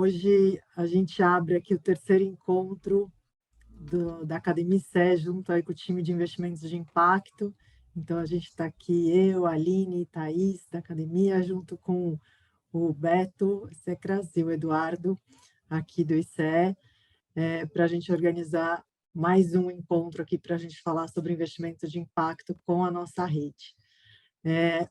Hoje a gente abre aqui o terceiro encontro da Academia ICE, junto aí com o time de investimentos de impacto. Então, a gente está aqui, eu, Aline, Thaís, da Academia, junto com o Beto Secras e o Eduardo, aqui do ICE, para a gente organizar mais um encontro aqui para a gente falar sobre investimentos de impacto com a nossa rede.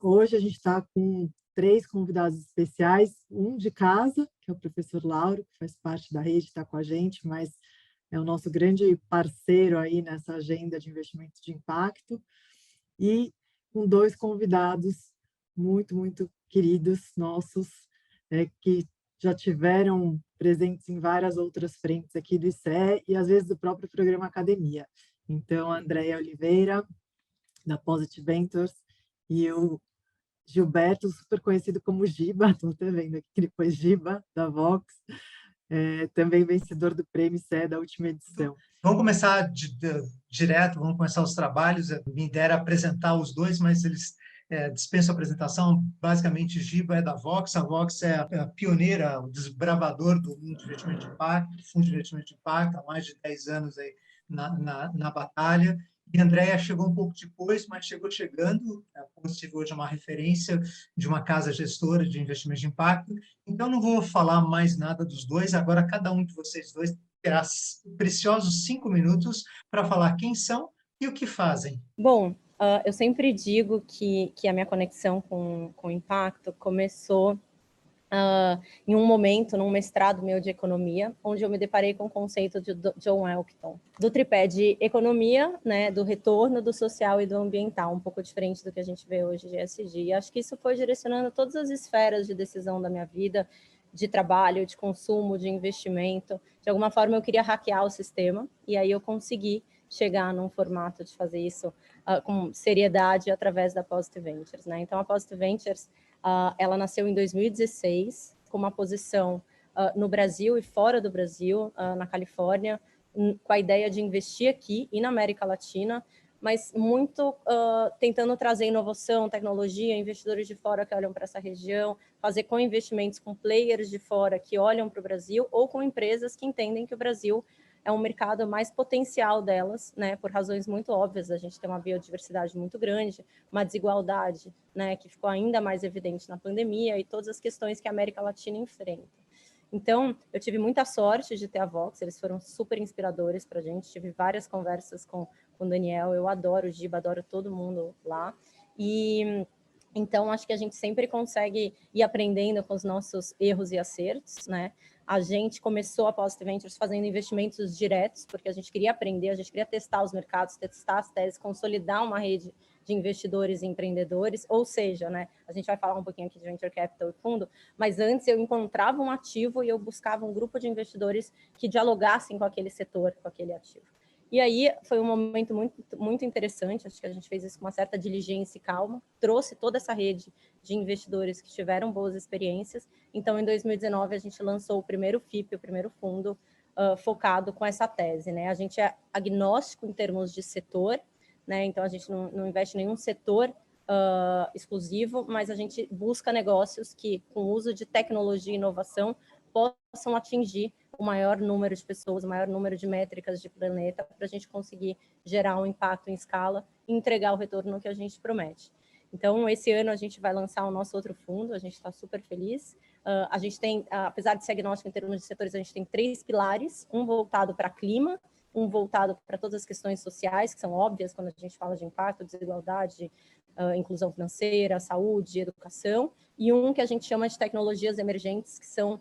Hoje a gente está com 3 convidados especiais, um de casa, que é o professor Lauro, que faz parte da rede, está com a gente, mas é o nosso grande parceiro aí nessa agenda de investimento de impacto, e com 2 convidados muito queridos nossos, que já tiveram presentes em várias outras frentes aqui do ICE e às vezes do próprio programa Academia. Então, a Andréia Oliveira, da Positive Ventures, e o Gilberto, super conhecido como Giba, estou até vendo aqui que ele foi Giba, da Vox, também vencedor do Prêmio ICE da última edição. Vamos começar direto, vamos começar os trabalhos. Me dera apresentar os dois, mas eles dispensam a apresentação. Basicamente, Giba é da Vox. A Vox é a pioneira, o desbravador do mundo de investimento de impacto, do fundo de investimento de impacto, há mais de 10 anos aí na batalha. E a Andréia chegou um pouco depois, mas chegou chegando. A Positive hoje é uma referência de uma casa gestora de investimento de impacto. Então, não vou falar mais nada dos dois. Agora, cada um de vocês dois terá preciosos 5 minutos para falar quem são e o que fazem. Bom, eu sempre digo que a minha conexão com o impacto começou em um momento, num mestrado meu de economia, onde eu me deparei com o conceito de John Elkington, do tripé de economia, né, do retorno, do social e do ambiental, um pouco diferente do que a gente vê hoje de ESG. E acho que isso foi direcionando todas as esferas de decisão da minha vida, de trabalho, de consumo, de investimento. De alguma forma, eu queria hackear o sistema, e aí eu consegui chegar num formato de fazer isso com seriedade através da Positive Ventures, né? Então, a Positive Ventures, ela nasceu em 2016, com uma posição no Brasil e fora do Brasil, na Califórnia, com a ideia de investir aqui e na América Latina, mas muito tentando trazer inovação, tecnologia, investidores de fora que olham para essa região, fazer co-investimentos com players de fora que olham para o Brasil, ou com empresas que entendem que o Brasil é um mercado mais potencial delas, né, por razões muito óbvias. A gente tem uma biodiversidade muito grande, uma desigualdade, né, que ficou ainda mais evidente na pandemia, e todas as questões que a América Latina enfrenta. Então, eu tive muita sorte de ter a Vox, eles foram super inspiradores para a gente, tive várias conversas com o Daniel, eu adoro o Giba, adoro todo mundo lá, e então acho que a gente sempre consegue ir aprendendo com os nossos erros e acertos, né? A gente começou a Positive Ventures fazendo investimentos diretos, porque a gente queria aprender, a gente queria testar os mercados, testar as teses, consolidar uma rede de investidores e empreendedores, ou seja, né, a gente vai falar um pouquinho aqui de Venture Capital e fundo, mas antes eu encontrava um ativo e eu buscava um grupo de investidores que dialogassem com aquele setor, com aquele ativo. E aí foi um momento muito interessante, acho que a gente fez isso com uma certa diligência e calma, trouxe toda essa rede de investidores que tiveram boas experiências. Então, em 2019, a gente lançou o primeiro FIP, o primeiro fundo focado com essa tese, né? A gente é agnóstico em termos de setor, né? Então, a gente não investe em nenhum setor exclusivo, mas a gente busca negócios que, com o uso de tecnologia e inovação, possam atingir o maior número de pessoas, o maior número de métricas de planeta, para a gente conseguir gerar um impacto em escala e entregar o retorno que a gente promete. Então, esse ano a gente vai lançar o nosso outro fundo, a gente está super feliz. A gente tem, apesar de ser agnóstico em termos de setores, a gente tem 3 pilares, um voltado para clima, um voltado para todas as questões sociais, que são óbvias quando a gente fala de impacto, desigualdade, inclusão financeira, saúde, educação, e um que a gente chama de tecnologias emergentes, que são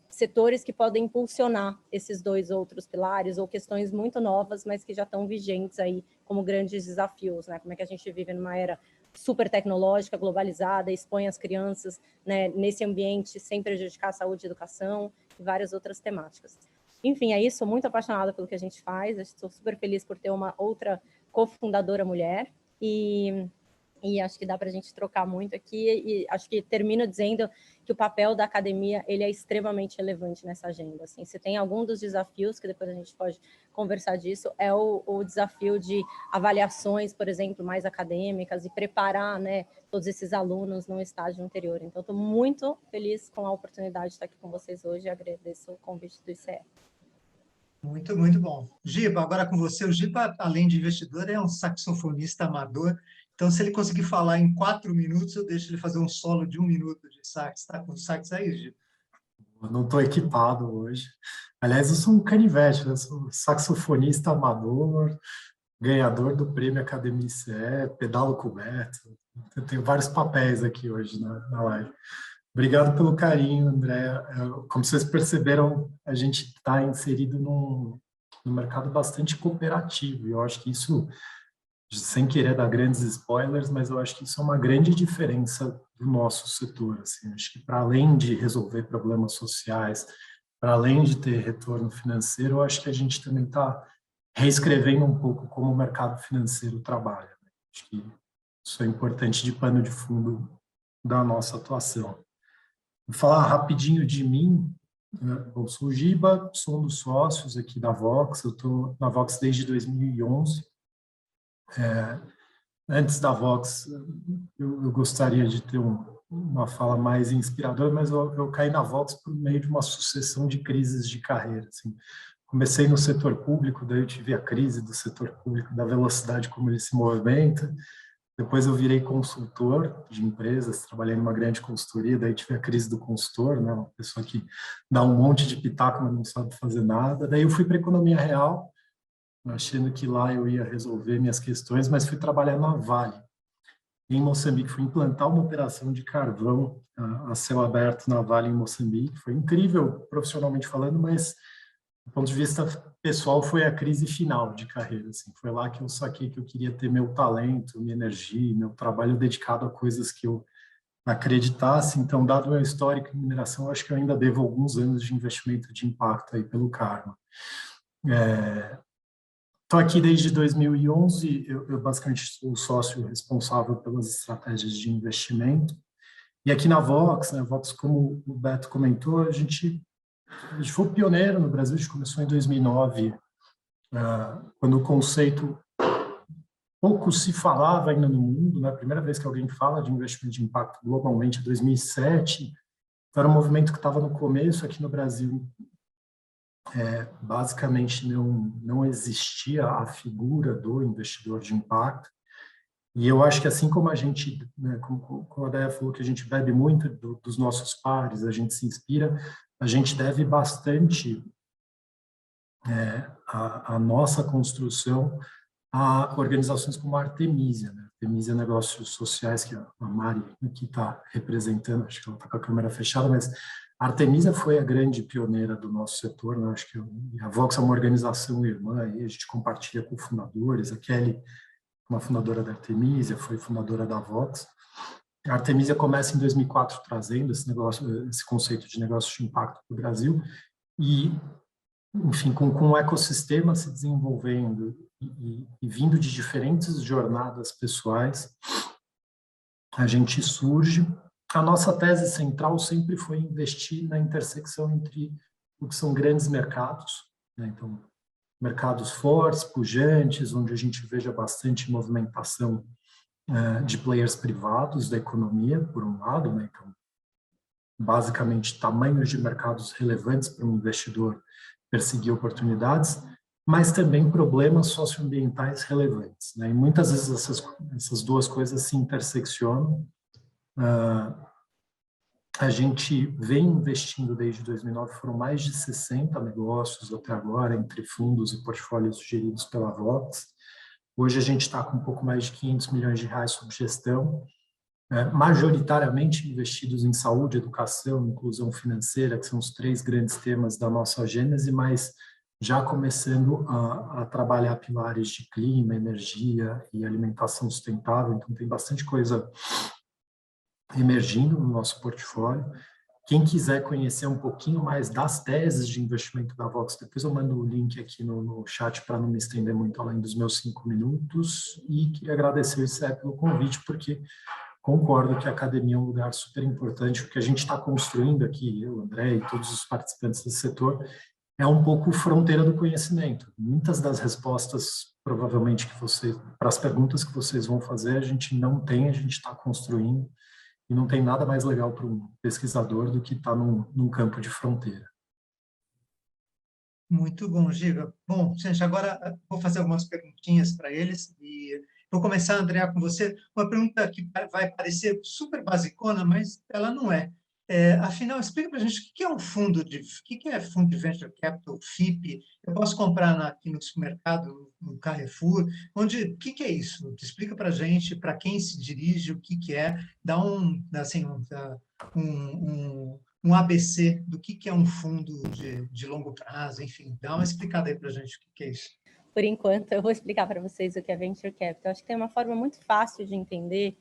setores que podem impulsionar esses 2 outros pilares, ou questões muito novas, mas que já estão vigentes aí como grandes desafios, né? Como é que a gente vive numa era super tecnológica, globalizada, expõe as crianças, né, nesse ambiente sem prejudicar a saúde e educação, e várias outras temáticas. Enfim, é isso, sou muito apaixonada pelo que a gente faz, estou super feliz por ter uma outra cofundadora mulher, e acho que dá para a gente trocar muito aqui, e acho que termino dizendo que o papel da academia ele é extremamente relevante nessa agenda. Assim, se tem algum dos desafios, que depois a gente pode conversar disso, é o desafio de avaliações, por exemplo, mais acadêmicas e preparar, né, todos esses alunos no estágio anterior. Então, estou muito feliz com a oportunidade de estar aqui com vocês hoje e agradeço o convite do ICE. Muito, muito bom. Giba, agora com você. O Giba, além de investidor, é um saxofonista amador. Então, se ele conseguir falar em 4 minutos, eu deixo ele fazer um solo de 1 minuto de sax. Está com o sax aí, Giba? Eu não estou equipado hoje. Aliás, eu sou um canivete, né? Eu sou saxofonista amador, ganhador do Prêmio Academia ICE, pedalo coberto. Eu tenho vários papéis aqui hoje na live. Obrigado pelo carinho, André. Como vocês perceberam, a gente está inserido num mercado bastante cooperativo. E eu acho que isso, sem querer dar grandes spoilers, mas eu acho que isso é uma grande diferença do nosso setor. Assim. Acho que para além de resolver problemas sociais, para além de ter retorno financeiro, eu acho que a gente também está reescrevendo um pouco como o mercado financeiro trabalha. Né? Acho que isso é importante de pano de fundo da nossa atuação. Vou falar rapidinho de mim. Eu sou o Giba, sou um dos sócios aqui da Vox. Eu estou na Vox desde 2011. Antes da Vox, eu gostaria de ter uma fala mais inspiradora, mas eu caí na Vox por meio de uma sucessão de crises de carreira. Assim. Comecei no setor público, daí eu tive a crise do setor público, da velocidade como ele se movimenta. Depois eu virei consultor de empresas, trabalhei numa grande consultoria, daí tive a crise do consultor, né, uma pessoa que dá um monte de pitaco, mas não sabe fazer nada. Daí eu fui para a economia real, achando que lá eu ia resolver minhas questões, mas fui trabalhar na Vale, em Moçambique. Fui implantar uma operação de carvão a céu aberto na Vale, em Moçambique. Foi incrível, profissionalmente falando, mas do ponto de vista pessoal, foi a crise final de carreira. Assim. Foi lá que eu saquei que eu queria ter meu talento, minha energia, meu trabalho dedicado a coisas que eu acreditasse. Então, dado o meu histórico em mineração, acho que eu ainda devo alguns anos de investimento de impacto aí pelo Karma. Estou aqui desde 2011, eu basicamente sou o sócio responsável pelas estratégias de investimento. E aqui na Vox, né, Vox, como o Beto comentou, a gente foi pioneiro no Brasil, a gente começou em 2009, quando o conceito pouco se falava ainda no mundo, né? A primeira vez que alguém fala de investimento de impacto globalmente é 2007, então era um movimento que estava no começo aqui no Brasil. Basicamente não existia a figura do investidor de impacto, e eu acho que assim como a gente, né, como a Déia falou, que a gente bebe muito dos nossos pares, a gente se inspira, a gente deve bastante a nossa construção a organizações como a Artemisia, né? Artemisia Negócios Sociais, que a Mari aqui está representando, acho que ela está com a câmera fechada, mas a Artemisia foi a grande pioneira do nosso setor, né? Acho que a Vox é uma organização irmã, aí a gente compartilha com fundadores, a Kelly, uma fundadora da Artemisia, foi fundadora da Vox. A Artemisia começa em 2004 trazendo esse conceito de negócio de impacto para o Brasil e, enfim, com o ecossistema se desenvolvendo e vindo de diferentes jornadas pessoais, a gente surge. A nossa tese central sempre foi investir na intersecção entre o que são grandes mercados, né? Então, mercados fortes, pujantes, onde a gente veja bastante movimentação de players privados da economia, por um lado, né? Então, basicamente, tamanhos de mercados relevantes para um investidor perseguir oportunidades, mas também problemas socioambientais relevantes, né? E muitas vezes essas duas coisas se interseccionam. A gente vem investindo desde 2009, foram mais de 60 negócios até agora, entre fundos e portfólios geridos pela Vox. Hoje a gente está com um pouco mais de 500 milhões de reais sob gestão, majoritariamente investidos em saúde, educação, inclusão financeira, que são os 3 grandes temas da nossa gênese, mas já começando a trabalhar pilares de clima, energia e alimentação sustentável. Então, tem bastante coisa emergindo no nosso portfólio. Quem quiser conhecer um pouquinho mais das teses de investimento da Vox, depois eu mando o link aqui no chat para não me estender muito além dos meus 5 minutos. E queria agradecer o ICE pelo convite, porque concordo que a academia é um lugar super importante. O que a gente está construindo aqui, eu, André e todos os participantes desse setor, é um pouco fronteira do conhecimento. Muitas das respostas, provavelmente, para as perguntas que vocês vão fazer, a gente não tem, a gente está construindo, e não tem nada mais legal para um pesquisador do que estar num campo de fronteira. Muito bom, Giba. Bom, gente, agora vou fazer algumas perguntinhas para eles e vou começar, André, com você. Uma pergunta que vai parecer super basicona, mas ela não é. Afinal, explica para a gente o que é um fundo o que é fundo de venture capital, FIP? Eu posso comprar aqui no supermercado, no Carrefour, o que é isso? Explica para a gente, para quem se dirige, o que é, dá um ABC do que é um fundo de longo prazo, enfim, dá uma explicada aí para a gente o que é isso. Por enquanto, eu vou explicar para vocês o que é Venture Capital. Acho que tem uma forma muito fácil de entender,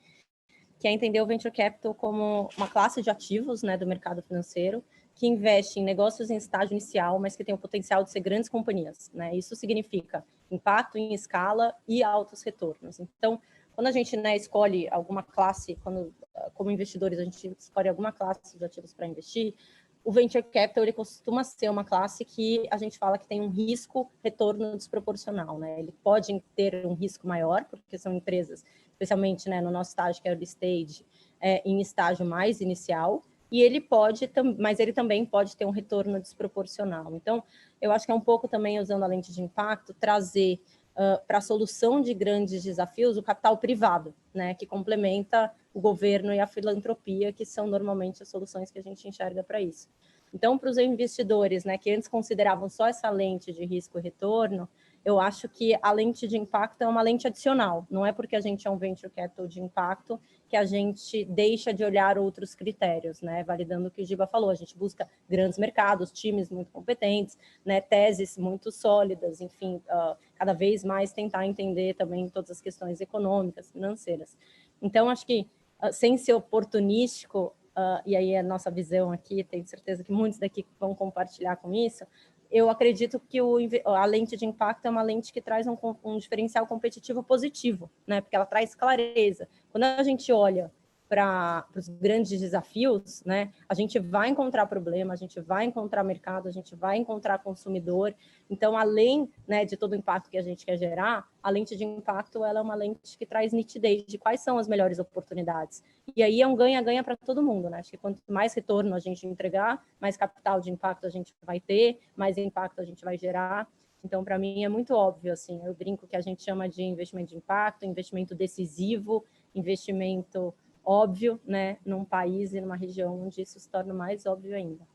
que é entender o Venture Capital como uma classe de ativos, né, do mercado financeiro, que investe em negócios em estágio inicial, mas que tem o potencial de ser grandes companhias, né? Isso significa impacto em escala e altos retornos. Então, quando a gente, né, escolhe alguma classe, como investidores a gente escolhe alguma classe de ativos para investir, o Venture Capital ele costuma ser uma classe que a gente fala que tem um risco-retorno desproporcional, né? Ele pode ter um risco maior, porque são empresas, especialmente, né, no nosso estágio, que é early stage, em estágio mais inicial, e mas ele também pode ter um retorno desproporcional. Então, eu acho que é um pouco também, usando a lente de impacto, trazer para a solução de grandes desafios o capital privado, né, que complementa o governo e a filantropia, que são normalmente as soluções que a gente enxerga para isso. Então, para os investidores, né, que antes consideravam só essa lente de risco e retorno, eu acho que a lente de impacto é uma lente adicional. Não é porque a gente é um venture capital de impacto que a gente deixa de olhar outros critérios, né? Validando o que o Giba falou, a gente busca grandes mercados, times muito competentes, né? Teses muito sólidas, enfim, cada vez mais tentar entender também todas as questões econômicas, financeiras. Então, acho que sem ser oportunístico, e aí é a nossa visão aqui, tenho certeza que muitos daqui vão compartilhar com isso, eu acredito que a lente de impacto é uma lente que traz um diferencial competitivo positivo, né? Porque ela traz clareza. Quando a gente olha para os grandes desafios, né, a gente vai encontrar problema, a gente vai encontrar mercado, a gente vai encontrar consumidor. Então, além, né, de todo o impacto que a gente quer gerar, a lente de impacto ela é uma lente que traz nitidez de quais são as melhores oportunidades. E aí é um ganha-ganha para todo mundo, né? Acho que quanto mais retorno a gente entregar, mais capital de impacto a gente vai ter, mais impacto a gente vai gerar. Então, para mim, é muito óbvio, assim, eu brinco que a gente chama de investimento de impacto, investimento decisivo, investimento óbvio, né, num país e numa região onde isso se torna mais óbvio ainda.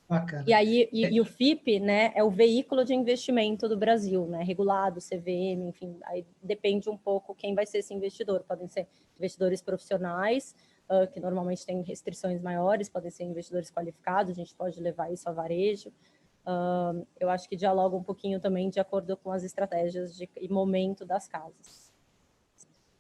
Bacana. E aí, o FIP, né, é o veículo de investimento do Brasil, né, regulado, CVM, enfim, aí depende um pouco quem vai ser esse investidor. Podem ser investidores profissionais, que normalmente têm restrições maiores, podem ser investidores qualificados, a gente pode levar isso a varejo. Eu acho que dialoga um pouquinho também de acordo com as estratégias e momento das casas.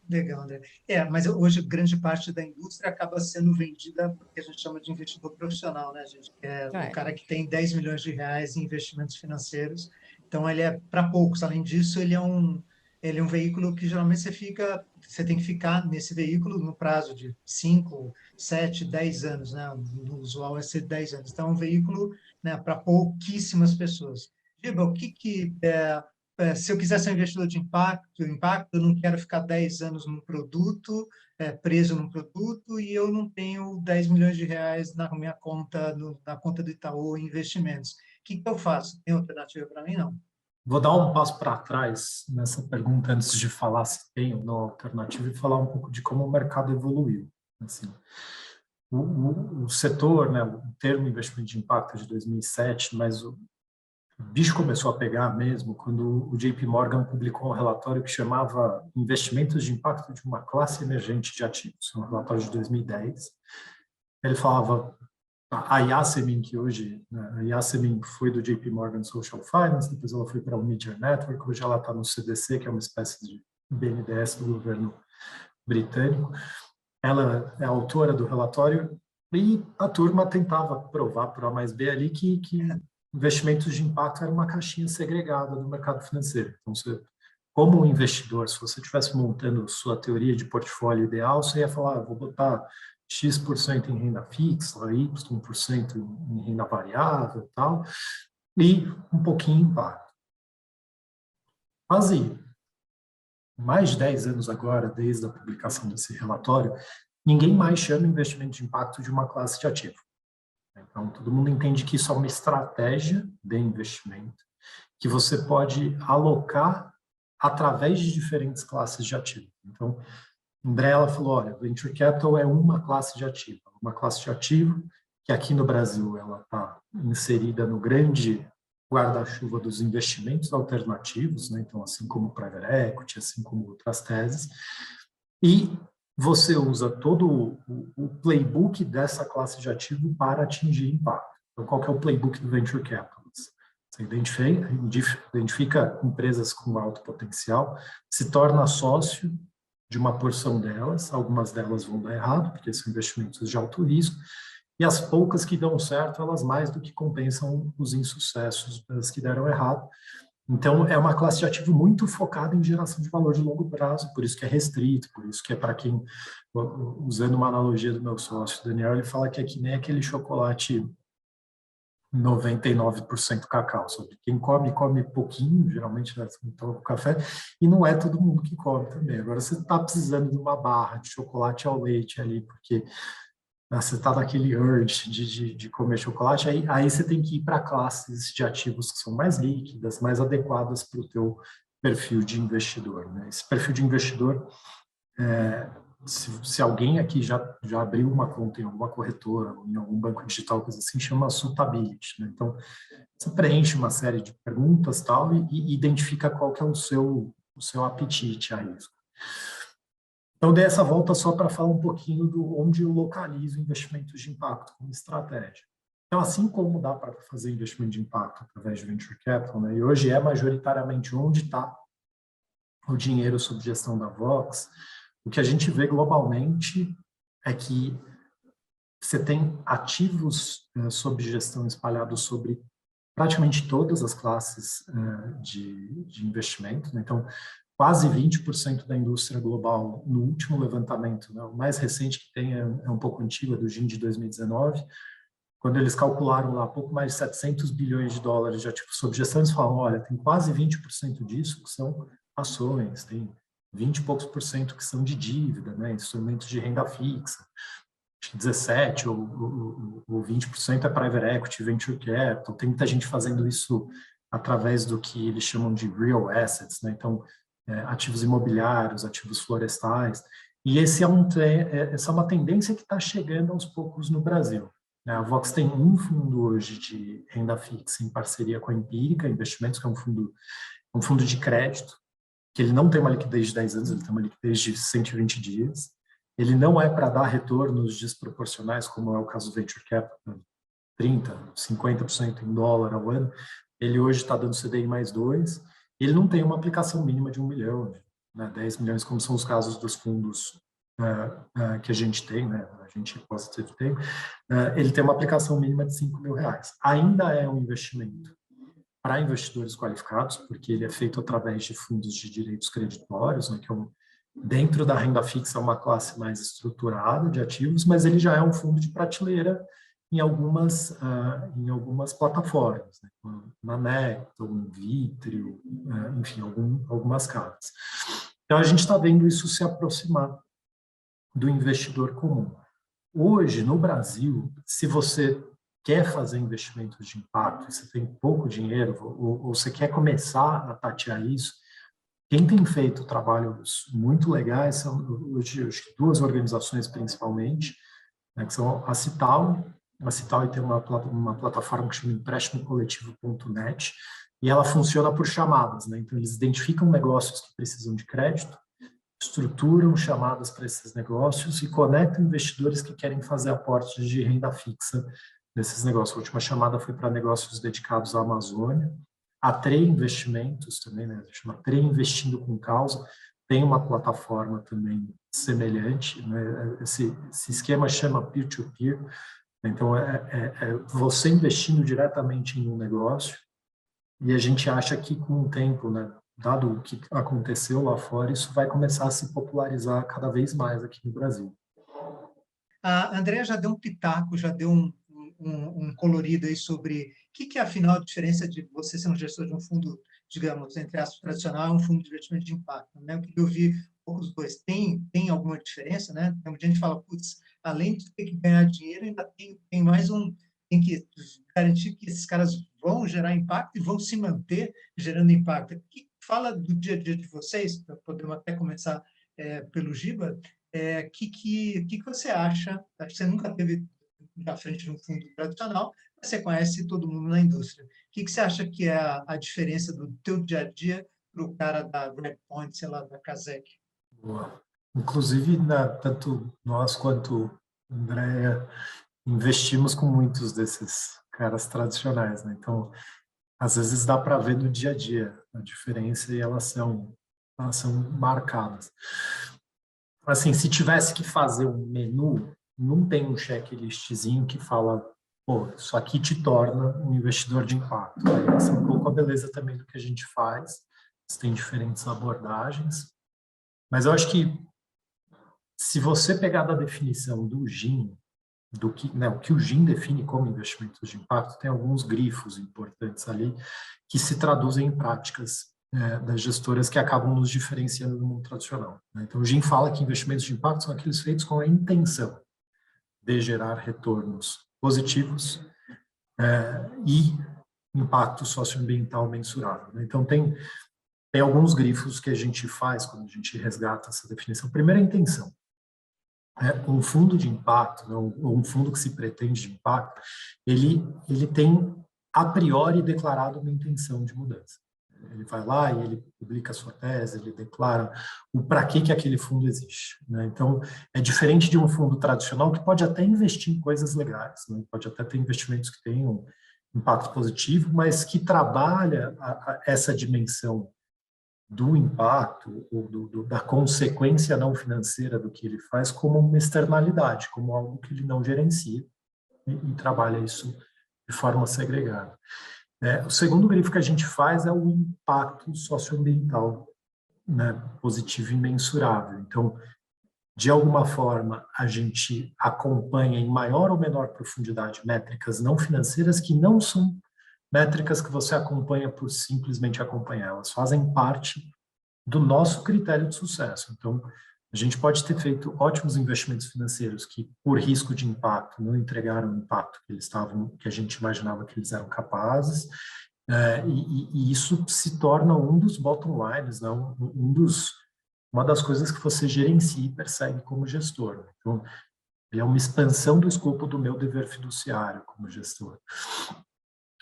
Legal, André. Mas hoje grande parte da indústria acaba sendo vendida porque a gente chama de investidor profissional, né, gente? O cara que tem 10 milhões de reais em investimentos financeiros. Então, ele é para poucos. Além disso, ele é um veículo que geralmente você tem que ficar nesse veículo no prazo de 5, 7, 10 anos, né? O usual é ser 10 anos. Então, é um veículo, né, para pouquíssimas pessoas. Giba, se eu quiser ser um investidor de impacto, eu não quero ficar 10 anos num produto, preso num produto, e eu não tenho 10 milhões de reais na minha conta, na conta do Itaú em investimentos. O que eu faço? Tem alternativa para mim? Não. Vou dar um passo para trás nessa pergunta antes de falar se tem ou não alternativa e falar um pouco de como o mercado evoluiu. Assim, o setor, né, o termo investimento de impacto é de 2007, mas o bicho começou a pegar mesmo quando o JP Morgan publicou um relatório que chamava Investimentos de Impacto de uma Classe Emergente de Ativos, um relatório de 2010. Ele falava, a Yasemin, que hoje, né, a Yasemin foi do JP Morgan Social Finance, depois ela foi para o Media Network, hoje ela está no CDC, que é uma espécie de BNDES do governo britânico. Ela é autora do relatório e a turma tentava provar por A mais B ali que investimentos de impacto era uma caixinha segregada do mercado financeiro. Então, você como um investidor, se você estivesse montando sua teoria de portfólio ideal, você ia falar, vou botar X% em renda fixa, Y% em renda variável e tal, e um pouquinho em impacto. Quase mais de 10 anos agora, desde a publicação desse relatório, ninguém mais chama investimento de impacto de uma classe de ativo. Então, todo mundo entende que isso é uma estratégia de investimento que você pode alocar através de diferentes classes de ativo. Então, André, ela falou, olha, Venture Capital é uma classe de ativo que aqui no Brasil ela está inserida no grande guarda-chuva dos investimentos alternativos, né? Então, assim como o Private Equity, assim como outras teses, e você usa todo o playbook dessa classe de ativo para atingir impacto. Então, qual que é o playbook do Venture Capital? Você identifica empresas com alto potencial, se torna sócio de uma porção delas, algumas delas vão dar errado, porque são investimentos de alto risco, e as poucas que dão certo, elas mais do que compensam os insucessos das que deram errado. Então, é uma classe de ativo muito focada em geração de valor de longo prazo, por isso que é restrito, por isso que é para quem, usando uma analogia do meu sócio, Daniel, ele fala que é que nem aquele chocolate 99% cacau, sabe? Quem come pouquinho, geralmente toma café, e não é todo mundo que come também. Agora, você está precisando de uma barra de chocolate ao leite ali, porque você está naquele urge de comer chocolate, aí você tem que ir para classes de ativos que são mais líquidas, mais adequadas para o teu perfil de investidor, né? Esse perfil de investidor, se alguém aqui já abriu uma conta em alguma corretora, em algum banco digital, coisa assim, chama Suitability, né? Então, você preenche uma série de perguntas tal, e identifica qual que é o seu apetite a isso. Então, dei essa volta só para falar um pouquinho do onde eu localizo investimentos de impacto como estratégia. Então, assim como dá para fazer investimento de impacto através de Venture Capital, né, e hoje é majoritariamente onde está o dinheiro sob gestão da Vox, o que a gente vê globalmente é que você tem ativos sob gestão espalhados sobre praticamente todas as classes de investimento, né? Então, quase 20% da indústria global no último levantamento, né, o mais recente que tem é um pouco antigo, é do GIN de 2019, quando eles calcularam lá pouco mais de 700 bilhões de dólares de ativos sob gestão, eles falam, olha, tem quase 20% disso que são ações, tem 20 e poucos % que são de dívida, né, instrumentos de renda fixa, acho que 17 ou 20% é private equity, venture capital, tem muita gente fazendo isso através do que eles chamam de real assets, né, então, ativos imobiliários, ativos florestais, e essa é uma tendência que está chegando aos poucos no Brasil. A Vox tem um fundo hoje de renda fixa em parceria com a Empírica Investimentos, que é um fundo de crédito, que ele não tem uma liquidez de 10 anos, ele tem uma liquidez de 120 dias. Ele não é para dar retornos desproporcionais, como é o caso do Venture Capital, 30%, 50% em dólar ao ano. Ele hoje está dando CDI mais 2, ele não tem uma aplicação mínima de 1 milhão, né, 10 milhões, como são os casos dos fundos que a gente tem, né, a gente Positive tem, ele tem uma aplicação mínima de R$5 mil. Ainda é um investimento para investidores qualificados, porque ele é feito através de fundos de direitos creditórios, né, que é dentro da renda fixa, uma classe mais estruturada de ativos, mas ele já é um fundo de prateleira em algumas plataformas, né, na Necton, no Vitrio, enfim, algumas casas. Então, a gente está vendo isso se aproximar do investidor comum. Hoje, no Brasil, se você quer fazer investimentos de impacto, você tem pouco dinheiro, ou você quer começar a tatear isso, quem tem feito trabalhos muito legais são, hoje, acho que 2 organizações principalmente, né, que são a Cital tem uma plataforma que chama empréstimocoletivo.net, e ela funciona por chamadas, né? Então, eles identificam negócios que precisam de crédito, estruturam chamadas para esses negócios e conectam investidores que querem fazer aportes de renda fixa nesses negócios. A última chamada foi para negócios dedicados à Amazônia. A Trey Investimentos também, né? Chama Trey Investindo com Causa, tem uma plataforma também semelhante, né? Esse esquema chama peer-to-peer. Então, é você investindo diretamente em um negócio, e a gente acha que com o tempo, né, dado o que aconteceu lá fora, isso vai começar a se popularizar cada vez mais aqui no Brasil. A Andrea já deu um pitaco, já deu um colorido aí sobre o que é, afinal, a diferença de você ser um gestor de um fundo, digamos, entre aspas, tradicional e um fundo de investimento de impacto, né? Eu queria ouvir um pouco dos dois. Tem alguma diferença, né? Tem gente que fala, putz, além de ter que ganhar dinheiro, ainda tem mais tem que garantir que esses caras vão gerar impacto e vão se manter gerando impacto. Fala do dia a dia de vocês, para podermos até começar pelo Giba. Que você acha? Acho que você nunca teve na frente de um fundo tradicional, mas você conhece todo mundo na indústria. O que você acha que é a diferença do teu dia a dia para o cara da Redpoint, sei lá, da Kazek? Boa. Inclusive, tanto nós quanto a Andrea investimos com muitos desses caras tradicionais, né? Então, às vezes dá para ver no dia a dia a diferença e elas são marcadas. Assim, se tivesse que fazer um menu, não tem um checklistzinho que fala, pô, isso aqui te torna um investidor de impacto. Essa é um pouco a beleza também do que a gente faz. Tem diferentes abordagens. Mas eu acho que se você pegar da definição do GIM, o que o GIM define como investimentos de impacto, tem alguns grifos importantes ali que se traduzem em práticas das gestoras que acabam nos diferenciando do mundo tradicional, né? Então, o GIM fala que investimentos de impacto são aqueles feitos com a intenção de gerar retornos positivos e impacto socioambiental mensurável, né? Então, tem alguns grifos que a gente faz quando a gente resgata essa definição. Primeiro, a intenção. Um fundo de impacto, né, ou um fundo que se pretende de impacto, ele tem, a priori, declarado uma intenção de mudança. Ele vai lá e ele publica a sua tese, ele declara o para que aquele fundo existe, né? Então, é diferente de um fundo tradicional que pode até investir em coisas legais, né? Pode até ter investimentos que tenham impacto positivo, mas que trabalha essa dimensão do impacto ou da consequência não financeira do que ele faz como uma externalidade, como algo que ele não gerencia e trabalha isso de forma segregada. O segundo grifo que a gente faz é o impacto socioambiental, né, positivo e mensurável. Então, de alguma forma, a gente acompanha em maior ou menor profundidade métricas não financeiras que não são métricas que você acompanha por simplesmente acompanhar, elas fazem parte do nosso critério de sucesso. Então, a gente pode ter feito ótimos investimentos financeiros que, por risco de impacto, não entregaram o impacto que a gente imaginava que eles eram capazes, e isso se torna um dos bottom lines, né? Uma das coisas que você gerencia e persegue como gestor. Então, ele é uma expansão do escopo do meu dever fiduciário como gestor.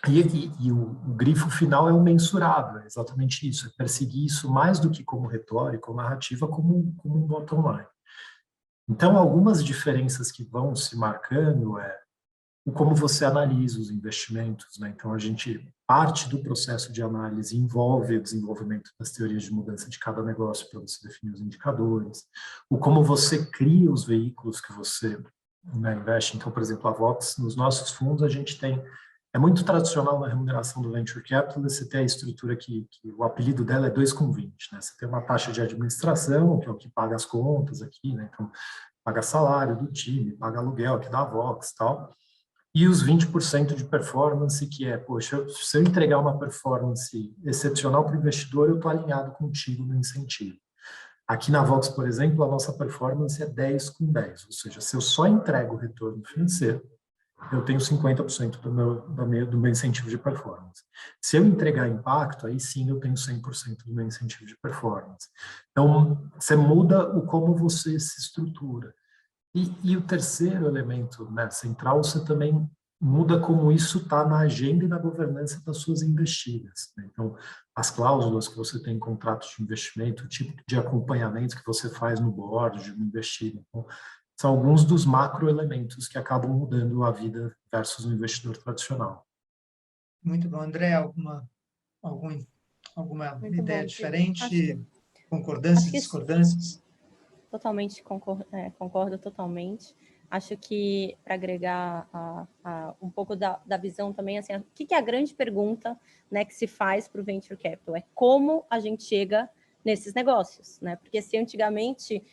E o grifo final é o mensurável, é exatamente isso, é perseguir isso mais do que como retórica ou narrativa, como um bottom line. Então, algumas diferenças que vão se marcando o como você analisa os investimentos, né? Então, parte do processo de análise envolve o desenvolvimento das teorias de mudança de cada negócio para você definir os indicadores, o como você cria os veículos que você, né, investe. Então, por exemplo, a Vox, nos nossos fundos, a gente tem. É muito tradicional na remuneração do Venture Capital você ter a estrutura que o apelido dela é 2,20, né? Você tem uma taxa de administração, que é o que paga as contas aqui, né? Então, paga salário do time, paga aluguel aqui da Vox e tal. E os 20% de performance, que poxa, se eu entregar uma performance excepcional para o investidor, eu estou alinhado contigo no incentivo. Aqui na Vox, por exemplo, a nossa performance é 10/10, ou seja, se eu só entrego o retorno financeiro, eu tenho 50% do meu incentivo de performance. Se eu entregar impacto, aí sim eu tenho 100% do meu incentivo de performance. Então, você muda o como você se estrutura. E o terceiro elemento, né, central, você também muda como isso está na agenda e na governança das suas investidas, né? Então, as cláusulas que você tem em contratos de investimento, o tipo de acompanhamento que você faz no board de uma investida. Então, são alguns dos macroelementos que acabam mudando a vida versus um investidor tradicional. Muito bom. André, alguma Muito ideia bom, diferente? Concordâncias, discordâncias? Totalmente concordo totalmente. acho que, para agregar um pouco da visão também, assim, o que é a grande pergunta, né, que se faz para o Venture Capital? É como a gente chega nesses negócios, né? Porque se antigamente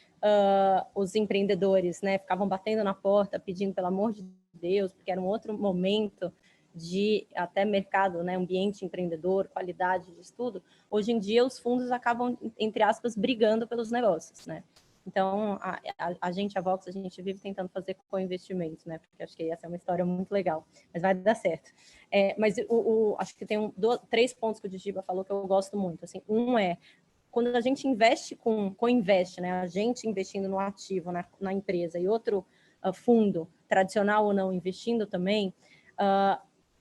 os empreendedores, né, ficavam batendo na porta, pedindo pelo amor de Deus, porque era um outro momento de até mercado, né, ambiente empreendedor, qualidade de estudo, hoje em dia os fundos acabam, entre aspas, brigando pelos negócios, né? Então, a gente, a Vox, a gente vive tentando fazer co-investimentos, né? Porque acho que essa é uma história muito legal, mas vai dar certo. Mas acho que tem 3 pontos que o Djiba falou que eu gosto muito. Assim, um é, quando a gente investe co-investe, né? A gente investindo no ativo, na empresa, e outro fundo, tradicional ou não, investindo também,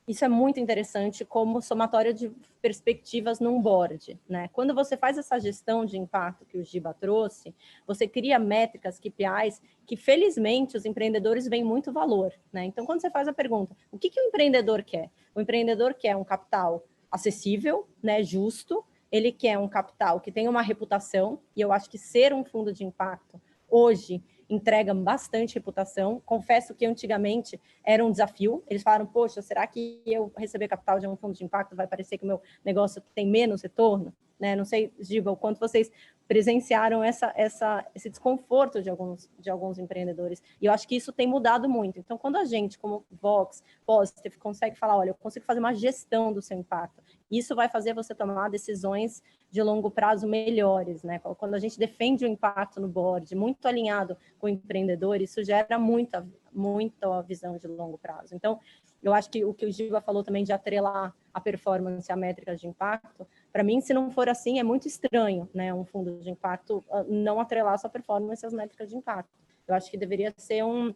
isso é muito interessante como somatório de perspectivas num board, né? Quando você faz essa gestão de impacto que o Giba trouxe, você cria métricas, KPIs, que felizmente os empreendedores veem muito valor, né? Então, quando você faz a pergunta, o que o empreendedor quer? O empreendedor quer um capital acessível, né, justo, ele quer um capital que tenha uma reputação, e eu acho que ser um fundo de impacto hoje entrega bastante reputação. Confesso que antigamente era um desafio. Eles falaram, poxa, será que eu receber capital de um fundo de impacto vai parecer que o meu negócio tem menos retorno? Né? Não sei, Giba, o quanto vocês presenciaram esse desconforto de alguns empreendedores. E eu acho que isso tem mudado muito. Então, quando a gente, como Vox, Positive, consegue falar, olha, eu consigo fazer uma gestão do seu impacto, isso vai fazer você tomar decisões de longo prazo melhores, né? Quando a gente defende o impacto no board, muito alinhado com o empreendedor, isso gera muita visão de longo prazo. Então, eu acho que o Giba falou também de atrelar a performance a métricas de impacto, para mim, se não for assim, é muito estranho, né? Um fundo de impacto não atrelar sua performance às métricas de impacto. Eu acho que deveria ser um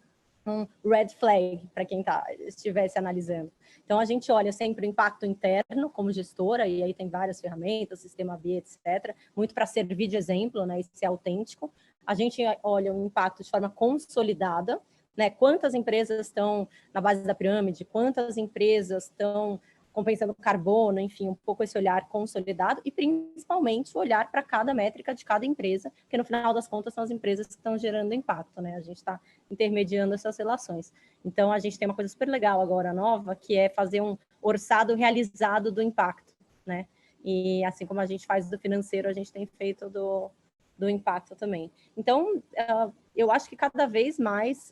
red flag para quem estivesse analisando. Então, a gente olha sempre o impacto interno como gestora, e aí tem várias ferramentas, sistema B, etc., muito para servir de exemplo, né, e ser autêntico. A gente olha o impacto de forma consolidada, né, quantas empresas estão na base da pirâmide, quantas empresas estão compensando carbono, enfim, um pouco esse olhar consolidado e, principalmente, o olhar para cada métrica de cada empresa, porque, no final das contas, são as empresas que estão gerando impacto, né? A gente está intermediando essas relações. Então, a gente tem uma coisa super legal agora, nova, que é fazer um orçado realizado do impacto, né? E, assim como a gente faz do financeiro, a gente tem feito do impacto também. Então, eu acho que cada vez mais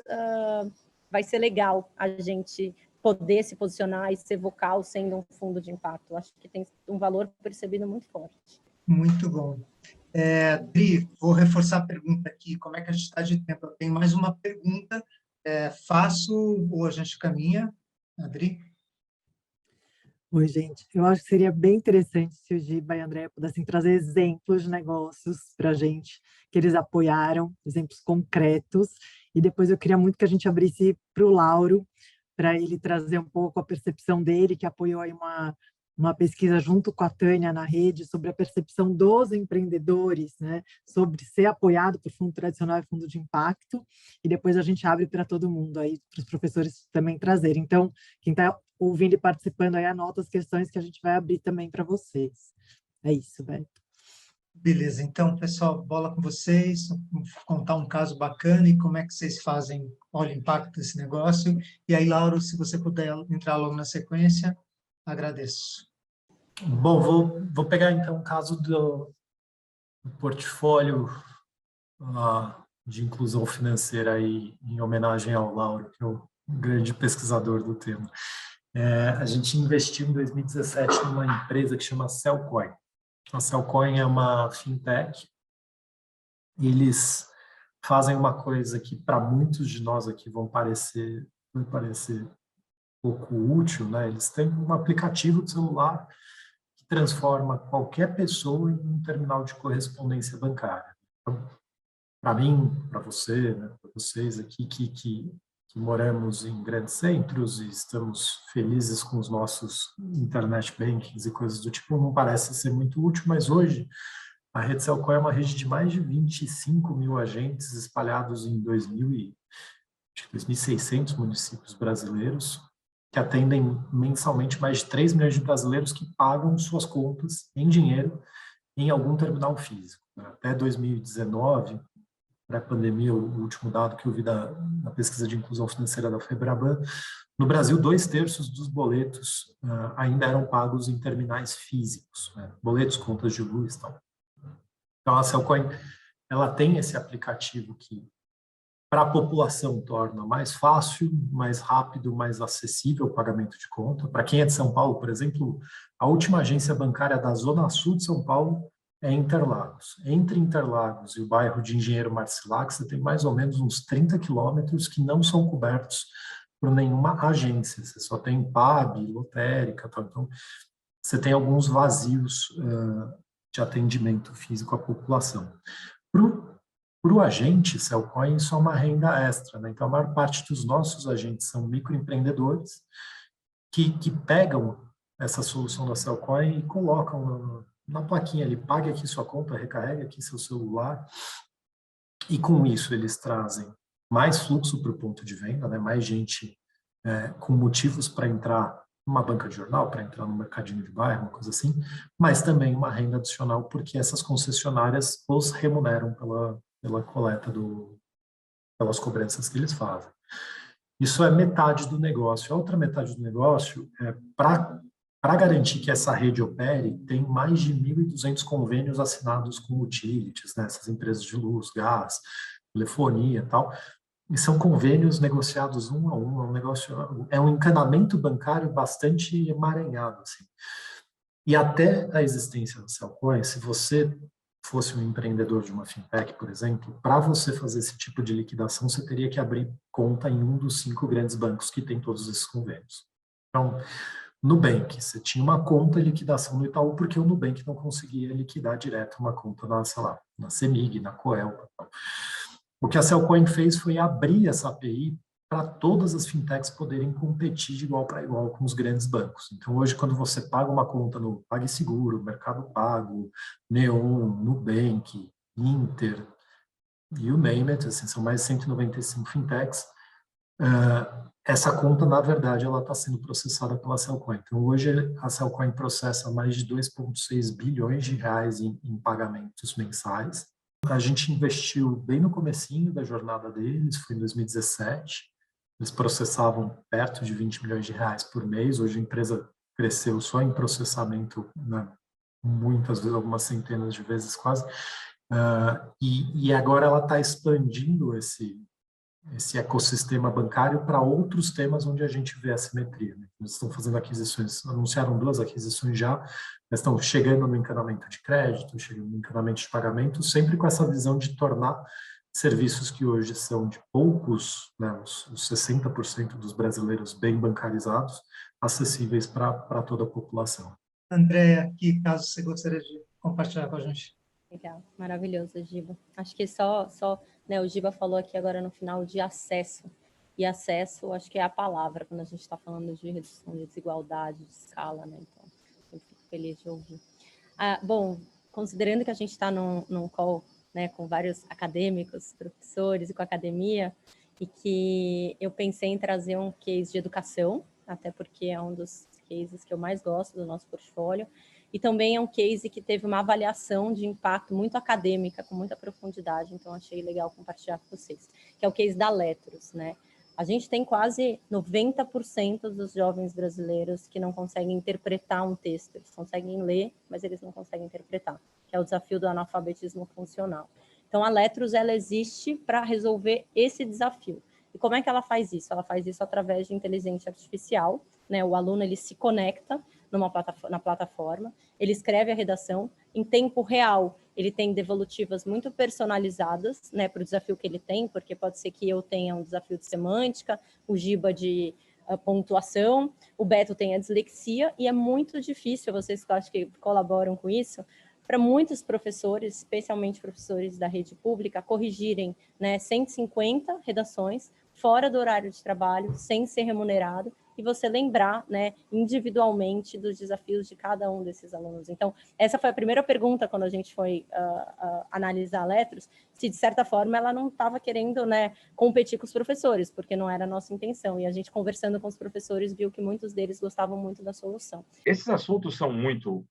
vai ser legal a gente poder se posicionar e ser vocal sendo um fundo de impacto. Acho que tem um valor percebido muito forte. Muito bom. Dri, vou reforçar a pergunta aqui, como é que a gente está de tempo? Eu tenho mais uma pergunta, faço ou a gente caminha? Dri? Oi, gente. Eu acho que seria bem interessante se o Giba e a Andrea pudessem trazer exemplos de negócios para a gente, que eles apoiaram, exemplos concretos, e depois eu queria muito que a gente abrisse para o Lauro, para ele trazer um pouco a percepção dele, que apoiou aí uma pesquisa junto com a Tânia na rede sobre a percepção dos empreendedores, né, sobre ser apoiado por fundo tradicional e fundo de impacto, e depois a gente abre para todo mundo aí, para os professores também trazerem. Então, quem está ouvindo e participando aí, anota as questões que a gente vai abrir também para vocês. É isso, Beto. Beleza, então, pessoal, bola com vocês, vou contar um caso bacana e como é que vocês fazem, olha o impacto desse negócio. E aí, Lauro, se você puder entrar logo na sequência, agradeço. Bom, vou pegar então o caso do portfólio de inclusão financeira aí, em homenagem ao Lauro, que é o grande pesquisador do tema. A gente investiu em 2017 numa empresa que chama Cellcoin. A Cellcoin é uma fintech. Eles fazem uma coisa que para muitos de nós aqui vai parecer pouco útil, né? Eles têm um aplicativo de celular que transforma qualquer pessoa em um terminal de correspondência bancária. Então, para mim, para você, né, para vocês aqui que moramos em grandes centros e estamos felizes com os nossos internet bankings e coisas do tipo, não parece ser muito útil, mas hoje a rede Cellcoin é uma rede de mais de 25 mil agentes espalhados em 2.600 municípios brasileiros, que atendem mensalmente mais de 3 milhões de brasileiros que pagam suas contas em dinheiro em algum terminal físico. Até 2019, pré-pandemia, o último dado que eu vi da pesquisa de inclusão financeira da Febraban, no Brasil, 2/3 dos boletos ainda eram pagos em terminais físicos, né? Boletos, contas de luz e tal. Então, a Cellcoin, ela tem esse aplicativo que, para a população, torna mais fácil, mais rápido, mais acessível o pagamento de conta. Para quem é de São Paulo, por exemplo, a última agência bancária da Zona Sul de São Paulo é Interlagos. Entre Interlagos e o bairro de Engenheiro Marcilac, você tem mais ou menos uns 30 quilômetros que não são cobertos por nenhuma agência. Você só tem PAB, lotérica, tal. Então, você tem alguns vazios de atendimento físico à população. Para o agente, Cellcoin, isso é uma renda extra, né? Então, a maior parte dos nossos agentes são microempreendedores que pegam essa solução da Cellcoin e colocam na plaquinha ali, pague aqui sua conta, recarregue aqui seu celular, e com isso eles trazem mais fluxo para o ponto de venda, né? Mais gente com motivos para entrar numa banca de jornal, para entrar no mercadinho de bairro, uma coisa assim, mas também uma renda adicional, porque essas concessionárias os remuneram pela coleta pelas cobranças que eles fazem. Isso é metade do negócio. A outra metade do negócio é para garantir que essa rede opere, tem mais de 1.200 convênios assinados com utilities, né? Essas empresas de luz, gás, telefonia e tal. E são convênios negociados um a um, é um encanamento bancário bastante emaranhado, assim. E até a existência da Cellcoin, se você fosse um empreendedor de uma fintech, por exemplo, para você fazer esse tipo de liquidação, você teria que abrir conta em um dos 5 grandes bancos que tem todos esses convênios. Então, Nubank, você tinha uma conta de liquidação no Itaú, porque o Nubank não conseguia liquidar direto uma conta na CEMIG, na Coelba. O que a Cellcoin fez foi abrir essa API para todas as fintechs poderem competir de igual para igual com os grandes bancos. Então, hoje, quando você paga uma conta no PagSeguro, Mercado Pago, Neon, Nubank, Inter, you name it, assim, são mais de 195 fintechs, essa conta, na verdade, ela está sendo processada pela Cellcoin. Então, hoje, a Cellcoin processa mais de 2,6 bilhões de reais em pagamentos mensais. A gente investiu bem no comecinho da jornada deles, foi em 2017. Eles processavam perto de 20 milhões de reais por mês. Hoje a empresa cresceu só em processamento, né, muitas vezes, algumas centenas de vezes quase. E agora ela está expandindo esse ecossistema bancário para outros temas onde a gente vê assimetria, né? Eles estão fazendo aquisições, anunciaram 2 aquisições já, estão chegando no encanamento de crédito, chegando no encanamento de pagamento, sempre com essa visão de tornar serviços que hoje são de poucos, né, os 60% dos brasileiros bem bancarizados, acessíveis para toda a população. Andréa, que caso você gostaria de compartilhar com a gente? Legal, maravilhoso, Giba. Acho que né, o Giba falou aqui agora no final de acesso. E acesso, acho que é a palavra quando a gente está falando de redução de desigualdade, de escala, né? Então, eu fico feliz de ouvir. Bom, considerando que a gente está num call, né, com vários acadêmicos, professores e com a academia, e que eu pensei em trazer um case de educação, até porque é um dos cases que eu mais gosto do nosso portfólio, e também é um case que teve uma avaliação de impacto muito acadêmica, com muita profundidade, então achei legal compartilhar com vocês, que é o case da Letros, né? A gente tem quase 90% dos jovens brasileiros que não conseguem interpretar um texto, eles conseguem ler, mas eles não conseguem interpretar, que é o desafio do analfabetismo funcional. Então, a Letros, ela existe para resolver esse desafio. E como é que ela faz isso? Ela faz isso através de inteligência artificial, né? O aluno, ele se conecta na plataforma, ele escreve a redação em tempo real, ele tem devolutivas muito personalizadas, né, para o desafio que ele tem, porque pode ser que eu tenha um desafio de semântica, o Giba de pontuação, o Beto tem a dislexia, e é muito difícil, vocês que eu acho que colaboram com isso, para muitos professores, especialmente professores da rede pública, corrigirem, né, 150 redações fora do horário de trabalho, sem ser remunerado, e você lembrar, né, individualmente dos desafios de cada um desses alunos. Então, essa foi a primeira pergunta quando a gente foi analisar a Letros, se de certa forma ela não estava querendo, né, competir com os professores, porque não era a nossa intenção, e a gente conversando com os professores viu que muitos deles gostavam muito da solução. Esses assuntos são muito,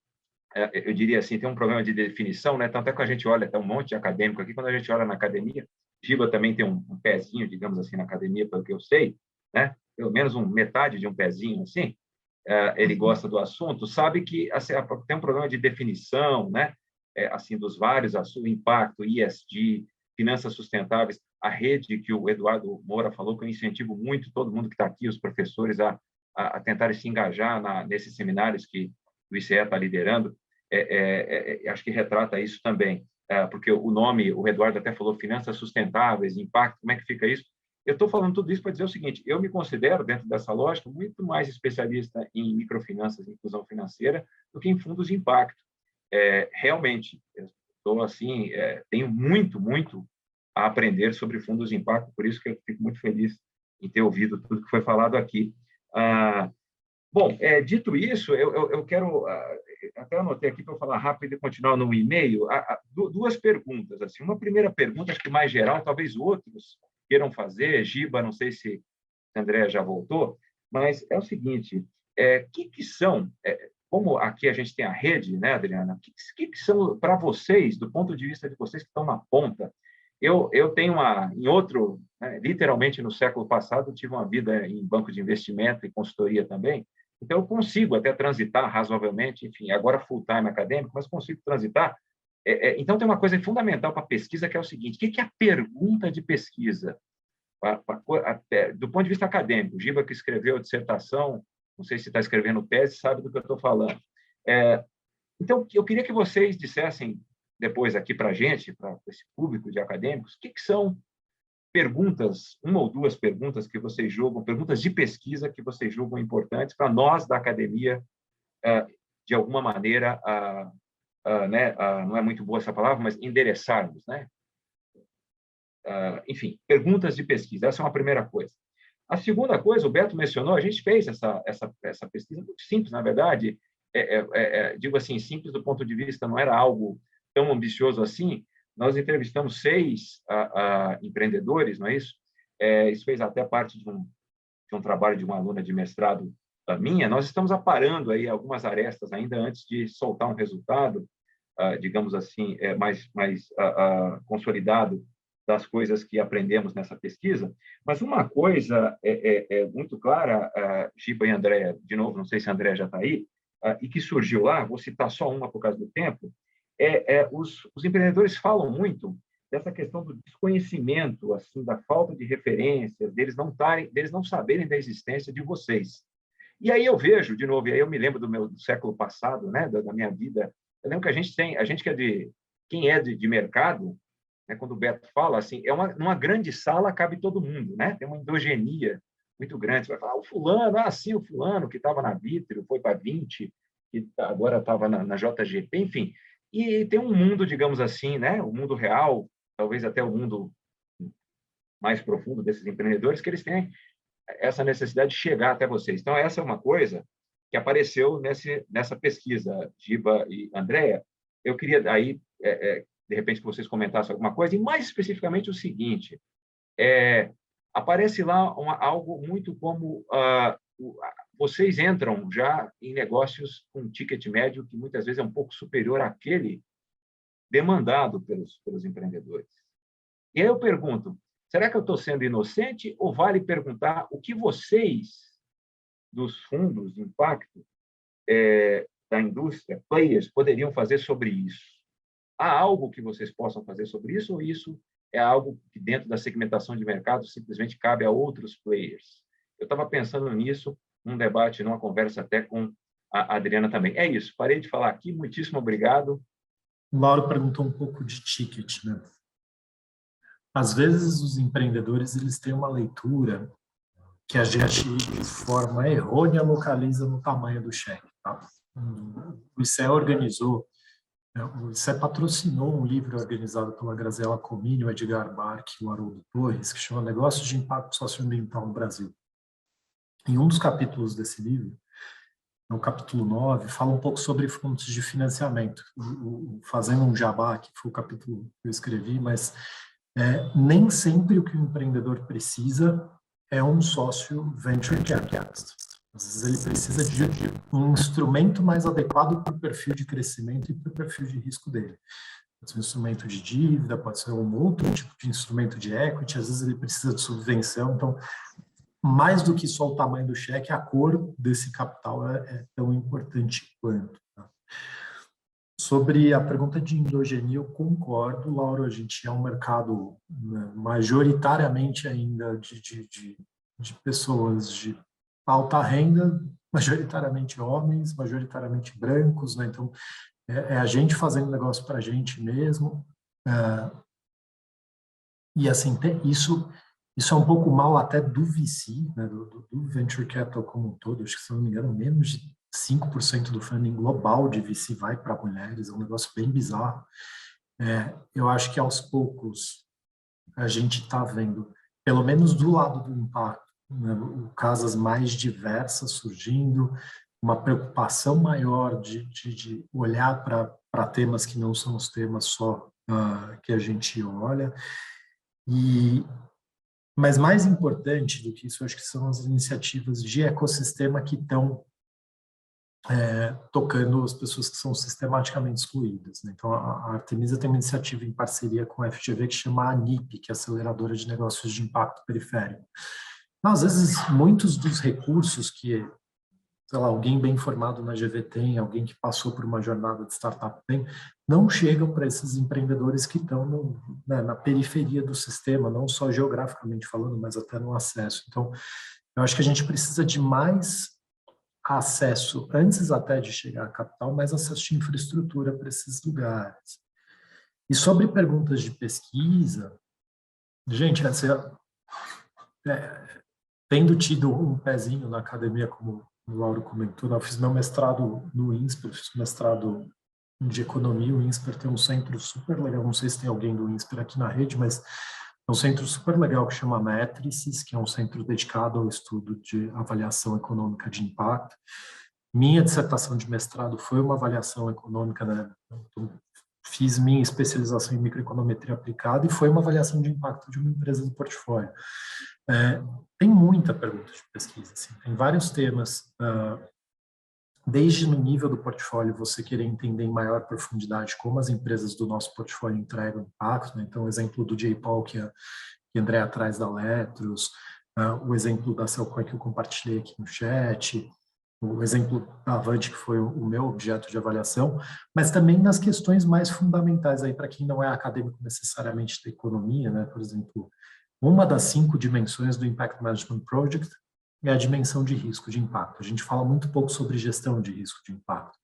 eu diria assim, tem um problema de definição, né? Tanto é que a gente olha, tem um monte de acadêmico aqui, quando a gente olha na academia, Giba também tem um pezinho, digamos assim, na academia, pelo que eu sei, né? Pelo menos metade de um pezinho, assim, ele gosta do assunto, sabe que assim, tem um problema de definição, né? Assim, dos vários assuntos, impacto, ESG, finanças sustentáveis, a rede que o Eduardo Moura falou, que eu incentivo muito todo mundo que está aqui, os professores, a tentarem se engajar nesses seminários que o ICE está liderando, acho que retrata isso também, porque o nome, o Eduardo até falou, finanças sustentáveis, impacto, como é que fica isso? Eu estou falando tudo isso para dizer o seguinte, eu me considero, dentro dessa lógica, muito mais especialista em microfinanças e inclusão financeira do que em fundos de impacto. Realmente, eu estou assim, tenho muito a aprender sobre fundos de impacto, por isso que eu fico muito feliz em ter ouvido tudo que foi falado aqui. Bom, dito isso, eu quero, até anotei aqui para eu falar rápido e continuar no e-mail, duas perguntas. Assim, uma primeira pergunta, acho que mais geral, talvez outros queiram fazer, Giba, não sei se a Andréa já voltou, mas é o seguinte, que são, como aqui a gente tem a rede, né, Adriana, que são, para vocês, do ponto de vista de vocês que estão na ponta, eu tenho né, literalmente no século passado, tive uma vida em banco de investimento e consultoria também, então eu consigo até transitar razoavelmente, enfim, agora full-time acadêmico, mas consigo transitar. Então tem uma coisa fundamental para a pesquisa, que é o seguinte, o que é a pergunta de pesquisa? Do ponto de vista acadêmico, o Giba, que escreveu a dissertação, não sei se está escrevendo tese, sabe do que eu estou falando. Então, eu queria que vocês dissessem depois aqui para a gente, para esse público de acadêmicos, o que são perguntas, uma ou duas perguntas que vocês julgam, perguntas de pesquisa que vocês julgam importantes para nós da academia, de alguma maneira, né, não é muito boa essa palavra, mas endereçarmos, né? Enfim, perguntas de pesquisa, essa é uma primeira coisa. A segunda coisa, o Beto mencionou, a gente fez essa pesquisa muito simples, na verdade, digo assim, simples do ponto de vista, não era algo tão ambicioso assim. Nós entrevistamos 6 empreendedores, não é isso? Isso fez até parte de um trabalho de uma aluna de mestrado minha. Nós estamos aparando aí algumas arestas ainda antes de soltar um resultado, digamos assim, mais consolidado das coisas que aprendemos nessa pesquisa. Mas uma coisa muito clara, Giba e Andréa, de novo, não sei se a Andréa já está aí, e que surgiu lá, vou citar só uma por causa do tempo, os empreendedores falam muito dessa questão do desconhecimento, assim, da falta de referências, deles não saberem da existência de vocês. E aí eu vejo, de novo, e aí eu me lembro do século passado, né, da minha vida, eu lembro que a gente que quem é de mercado, né, quando o Beto fala, assim, numa grande sala cabe todo mundo, né, tem uma endogenia muito grande, você vai falar, o fulano que estava na Vitrio, foi para 20, que agora estava na JGP, enfim. E tem um mundo, digamos assim, né? O mundo real, talvez até o mundo mais profundo desses empreendedores, que eles têm essa necessidade de chegar até vocês. Então, essa é uma coisa que apareceu nessa pesquisa, Giba e Andréa. Eu queria, aí, de repente, que vocês comentassem alguma coisa, e mais especificamente o seguinte, aparece lá algo muito como... vocês entram já em negócios com um ticket médio que muitas vezes é um pouco superior àquele demandado pelos empreendedores. E aí eu pergunto, será que eu estou sendo inocente ou vale perguntar o que vocês, dos fundos de impacto, da indústria, players, poderiam fazer sobre isso? Há algo que vocês possam fazer sobre isso ou isso é algo que dentro da segmentação de mercado simplesmente cabe a outros players? Eu estava pensando nisso num debate, numa conversa até com a Adriana também. É isso, parei de falar aqui, muitíssimo obrigado. O Lauro perguntou um pouco de ticket, né? Às vezes os empreendedores eles têm uma leitura que a gente, de forma errônea, localiza no tamanho do cheque. Tá? O ICE o ICE patrocinou um livro organizado pela Graziela Comini, o Edgar Barque e o Haroldo Torres, que chama Negócios de Impacto Socioambiental no Brasil. Em um dos capítulos desse livro, no capítulo 9, fala um pouco sobre fontes de financiamento. Fazendo um jabá, que foi o capítulo que eu escrevi, mas nem sempre o que o empreendedor precisa é um sócio venture capitalist. Às vezes ele precisa de um instrumento mais adequado para o perfil de crescimento e para o perfil de risco dele. Pode ser um instrumento de dívida, pode ser um outro tipo de instrumento de equity, às vezes ele precisa de subvenção. Então, mais do que só o tamanho do cheque, a cor desse capital é tão importante quanto. Tá? Sobre a pergunta de endogenia, eu concordo, Laura, a gente é um mercado, né, majoritariamente ainda de pessoas de alta renda, majoritariamente homens, majoritariamente brancos, né? Então, é a gente fazendo negócio para a gente mesmo. E, assim, isso é um pouco mal até do VC, né, do Venture Capital como um todo. Acho que, se não me engano, menos de 5% do funding global de VC vai para mulheres. É um negócio bem bizarro. Eu acho que, aos poucos, a gente está vendo, pelo menos do lado do impacto, né, casas mais diversas surgindo, uma preocupação maior de olhar para temas que não são os temas só que a gente olha. Mas mais importante do que isso, acho que são as iniciativas de ecossistema que estão tocando as pessoas que são sistematicamente excluídas, né? Então, a Artemisa tem uma iniciativa em parceria com a FGV que chama ANIP, que é a Aceleradora de Negócios de Impacto Periférico. Então, às vezes, muitos dos recursos que, sei lá, alguém bem formado na GV tem, alguém que passou por uma jornada de startup tem, não chegam para esses empreendedores que estão na periferia do sistema, não só geograficamente falando, mas até no acesso. Então, eu acho que a gente precisa de mais acesso, antes até de chegar à capital, mais acesso de infraestrutura para esses lugares. E sobre perguntas de pesquisa, gente, tendo tido um pezinho na academia, como o Lauro comentou, eu fiz meu mestrado no INSPER, fiz mestrado de economia. O INSPER tem um centro super legal, não sei se tem alguém do INSPER aqui na rede, mas é um centro super legal que chama Matrices, que é um centro dedicado ao estudo de avaliação econômica de impacto. Minha dissertação de mestrado foi uma avaliação econômica, né? Então, fiz minha especialização em microeconometria aplicada e foi uma avaliação de impacto de uma empresa do portfólio. Tem muita pergunta de pesquisa, assim, tem vários temas, desde no nível do portfólio você querer entender em maior profundidade como as empresas do nosso portfólio entregam impacto, né? Então, o exemplo do J-Paul que a André atrás da Letros, o exemplo da Celcoin que eu compartilhei aqui no chat, o exemplo da Avante, que foi o meu objeto de avaliação, mas também nas questões mais fundamentais aí para quem não é acadêmico necessariamente da economia, né? Por exemplo, uma das 5 dimensões do Impact Management Project é a dimensão de risco de impacto. A gente fala muito pouco sobre gestão de risco de impacto.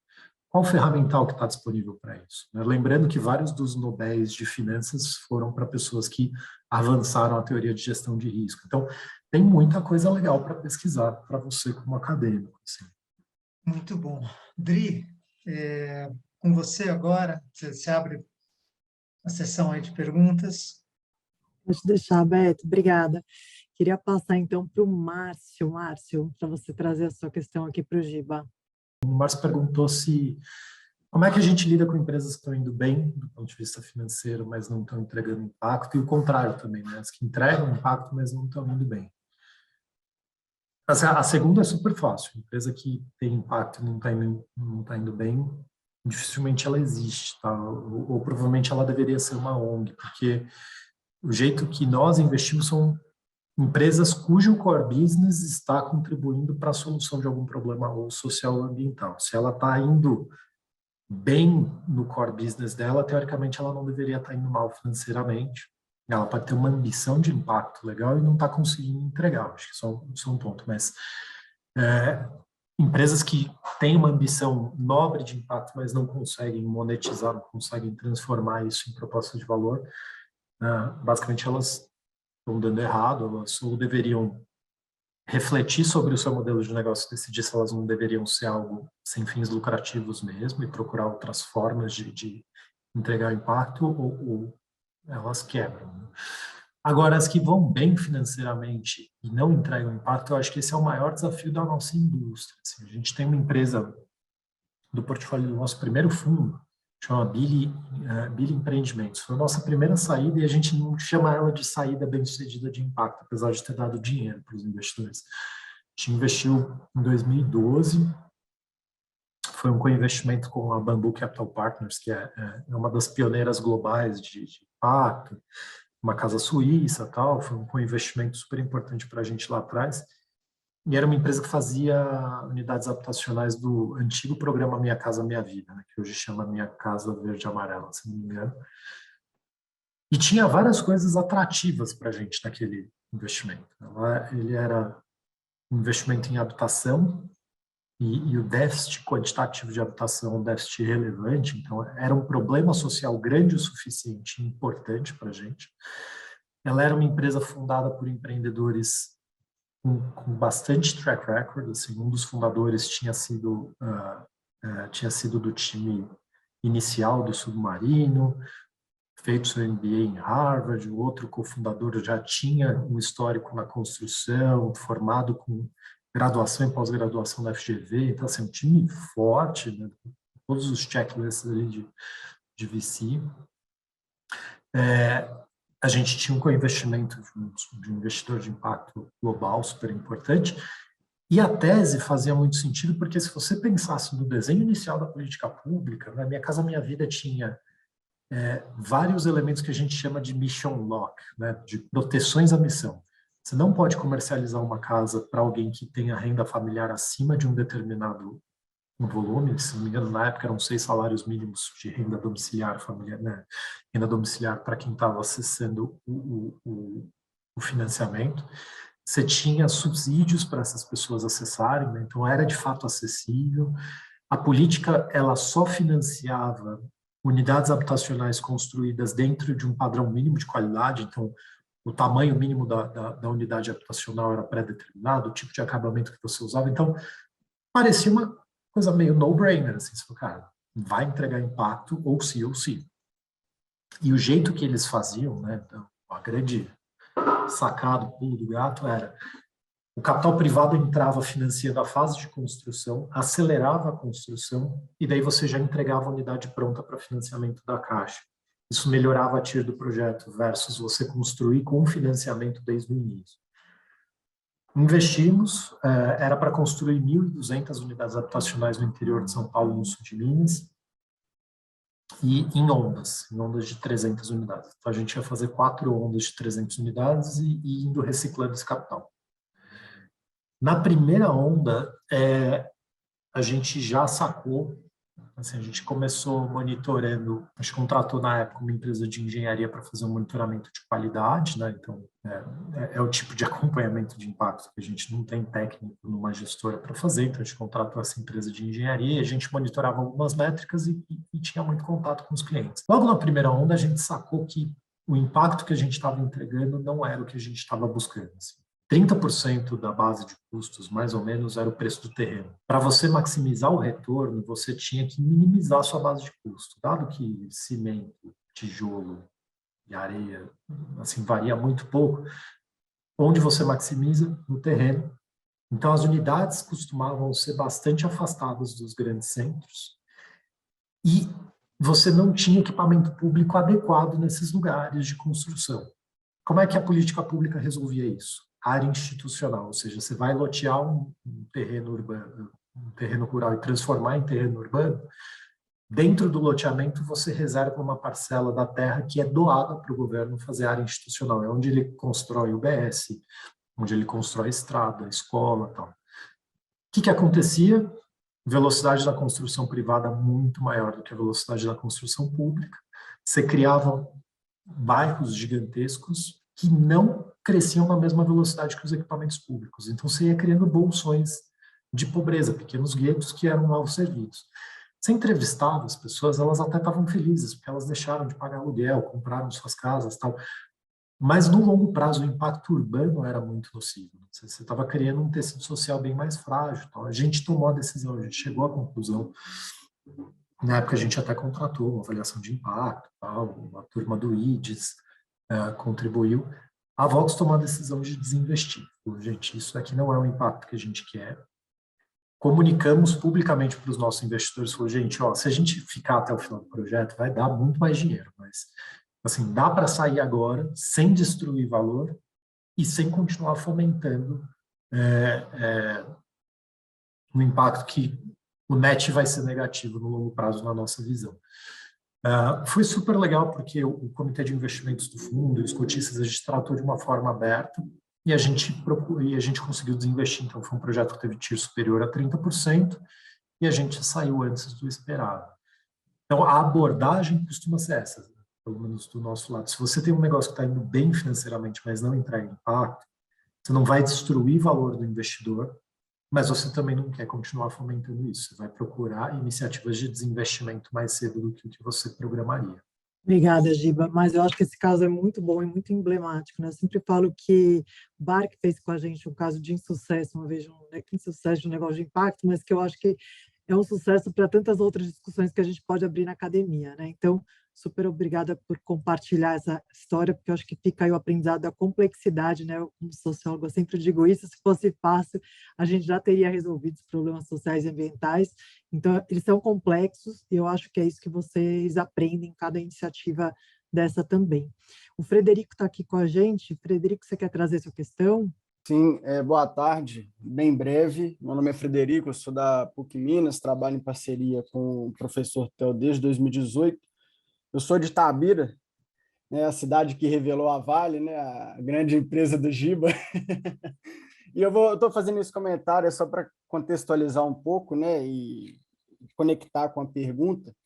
Qual ferramental que está disponível para isso? Lembrando que vários dos Nobéis de finanças foram para pessoas que avançaram a teoria de gestão de risco. Então, tem muita coisa legal para pesquisar para você como acadêmico. Assim. Muito bom. Dri, com você agora, você abre a sessão aí de perguntas. Pode deixar, Beto, obrigada. Queria passar, então, para o Márcio, para você trazer a sua questão aqui para o Giba. O Márcio perguntou como é que a gente lida com empresas que estão indo bem do ponto de vista financeiro, mas não estão entregando impacto, e o contrário também, né? As que entregam impacto, mas não estão indo bem. A segunda é super fácil. A empresa que tem impacto e não tá indo bem, dificilmente ela existe, tá? Ou provavelmente ela deveria ser uma ONG, porque o jeito que nós investimos são empresas cujo core business está contribuindo para a solução de algum problema ou social ou ambiental. Se ela está indo bem no core business dela, teoricamente ela não deveria estar indo mal financeiramente. Ela pode ter uma ambição de impacto legal e não está conseguindo entregar. Acho que isso é um ponto. Mas empresas que têm uma ambição nobre de impacto, mas não conseguem monetizar, não conseguem transformar isso em proposta de valor, basicamente elas estão dando errado, elas ou deveriam refletir sobre o seu modelo de negócio e decidir se elas não deveriam ser algo sem fins lucrativos mesmo e procurar outras formas de entregar impacto, ou elas quebram. Agora, as que vão bem financeiramente e não entregam impacto, eu acho que esse é o maior desafio da nossa indústria. Assim, a gente tem uma empresa do portfólio do nosso primeiro fundo, chama Billy Empreendimentos. Foi a nossa primeira saída e a gente não chama ela de saída bem-sucedida de impacto, apesar de ter dado dinheiro para os investidores. A gente investiu em 2012, foi um co-investimento com a Bamboo Capital Partners, que é uma das pioneiras globais de impacto, uma casa suíça, tal. Foi um co-investimento super importante para a gente lá atrás. E era uma empresa que fazia unidades habitacionais do antigo programa Minha Casa Minha Vida, né, que hoje chama Minha Casa Verde e Amarela, se não me engano. E tinha várias coisas atrativas para a gente naquele investimento. Ele era um investimento em habitação, e o déficit quantitativo de habitação é um déficit relevante, então era um problema social grande o suficiente e importante para a gente. Ela era uma empresa fundada por empreendedores com bastante track record, assim, um dos fundadores tinha sido do time inicial do Submarino, feito seu MBA em Harvard, o outro cofundador já tinha um histórico na construção, formado com graduação e pós-graduação da FGV, então, assim, um time forte, né? Todos os checklists ali de VC. A gente tinha um co-investimento de um investidor de impacto global super importante, e a tese fazia muito sentido, porque se você pensasse no desenho inicial da política pública, na Minha Casa Minha Vida tinha vários elementos que a gente chama de mission lock, né? De proteções à missão. Você não pode comercializar uma casa para alguém que tenha renda familiar acima de um determinado volume. Se não me engano, na época eram 6 salários mínimos de renda domiciliar familiar, né? Renda domiciliar para quem estava acessando o financiamento. Você tinha subsídios para essas pessoas acessarem, né? Então era de fato acessível. A política ela só financiava unidades habitacionais construídas dentro de um padrão mínimo de qualidade, então o tamanho mínimo da unidade habitacional era pré-determinado, o tipo de acabamento que você usava, então parecia uma coisa meio no-brainer, assim, você falou, cara, vai entregar impacto ou sim ou sim. E o jeito que eles faziam, né, então, a grande sacada, pulo do gato era, o capital privado entrava financiando a fase de construção, acelerava a construção, e daí você já entregava a unidade pronta para financiamento da Caixa. Isso melhorava a TIR do projeto versus você construir com financiamento desde o início. Investimos, era para construir 1.200 unidades habitacionais no interior de São Paulo e no sul de Minas, e em ondas de 300 unidades. Então, a gente ia fazer 4 ondas de 300 unidades e indo reciclando esse capital. Na primeira onda, a gente já sacou, assim, a gente começou monitorando, a gente contratou na época uma empresa de engenharia para fazer um monitoramento de qualidade, né? Então, é o tipo de acompanhamento de impacto que a gente não tem técnico numa gestora para fazer, então a gente contratou essa empresa de engenharia, a gente monitorava algumas métricas e tinha muito contato com os clientes. Logo na primeira onda, a gente sacou que o impacto que a gente estava entregando não era o que a gente estava buscando, assim. 30% da base de custos, mais ou menos, era o preço do terreno. Para você maximizar o retorno, você tinha que minimizar a sua base de custo. Dado que cimento, tijolo e areia, assim, varia muito pouco, onde você maximiza? No terreno. Então, as unidades costumavam ser bastante afastadas dos grandes centros e você não tinha equipamento público adequado nesses lugares de construção. Como é que a política pública resolvia isso? Área institucional, ou seja, você vai lotear um terreno urbano, um terreno rural e transformar em terreno urbano, dentro do loteamento você reserva uma parcela da terra que é doada para o governo fazer área institucional, é onde ele constrói o BS, onde ele constrói estrada, escola, tal. O que acontecia? Velocidade da construção privada muito maior do que a velocidade da construção pública. Você criava bairros gigantescos que não cresciam na mesma velocidade que os equipamentos públicos. Então, você ia criando bolsões de pobreza, pequenos guetos que eram mal servidos. Você entrevistava as pessoas, elas até estavam felizes, porque elas deixaram de pagar aluguel, compraram suas casas, tal. Mas, no longo prazo, o impacto urbano era muito nocivo. Você estava criando um tecido social bem mais frágil. Tal. A gente tomou a decisão, a gente chegou à conclusão. Na época, a gente até contratou uma avaliação de impacto, tal, a turma do IDES contribuiu. A Vox tomou a decisão de desinvestir. Gente, isso daqui não é o impacto que a gente quer. Comunicamos publicamente para os nossos investidores, falou, gente, ó, se a gente ficar até o final do projeto, vai dar muito mais dinheiro, mas assim, dá para sair agora sem destruir valor e sem continuar fomentando um impacto que o net vai ser negativo no longo prazo, na nossa visão. Foi super legal, porque o Comitê de Investimentos do Fundo e os cotistas, a gente tratou de uma forma aberta e a gente conseguiu desinvestir. Então, foi um projeto que teve TIR superior a 30% e a gente saiu antes do esperado. Então, a abordagem costuma ser essa, né? Pelo menos do nosso lado. Se você tem um negócio que está indo bem financeiramente, mas não entrega impacto, você não vai destruir valor do investidor, mas você também não quer continuar fomentando isso. Você vai procurar iniciativas de desinvestimento mais cedo do que o que você programaria. Obrigada, Giba, mas eu acho que esse caso é muito bom e muito emblemático, né? Eu sempre falo que o Barc fez com a gente um caso de insucesso, uma vez, não é que insucesso de um negócio de impacto, mas que eu acho que é um sucesso para tantas outras discussões que a gente pode abrir na academia, né? Então, super obrigada por compartilhar essa história, porque eu acho que fica aí o aprendizado da complexidade, né? Eu, como socióloga, sempre digo isso, se fosse fácil, a gente já teria resolvido os problemas sociais e ambientais. Então, eles são complexos e eu acho que é isso que vocês aprendem em cada iniciativa dessa também. O Frederico está aqui com a gente. Frederico, você quer trazer sua questão? Sim, boa tarde, bem breve. Meu nome é Frederico, eu sou da PUC Minas, trabalho em parceria com o professor Theo desde 2018. Eu sou de Itabira, né, a cidade que revelou a Vale, né, a grande empresa do Giba. E eu estou fazendo esse comentário só para contextualizar um pouco, né, e conectar com a pergunta.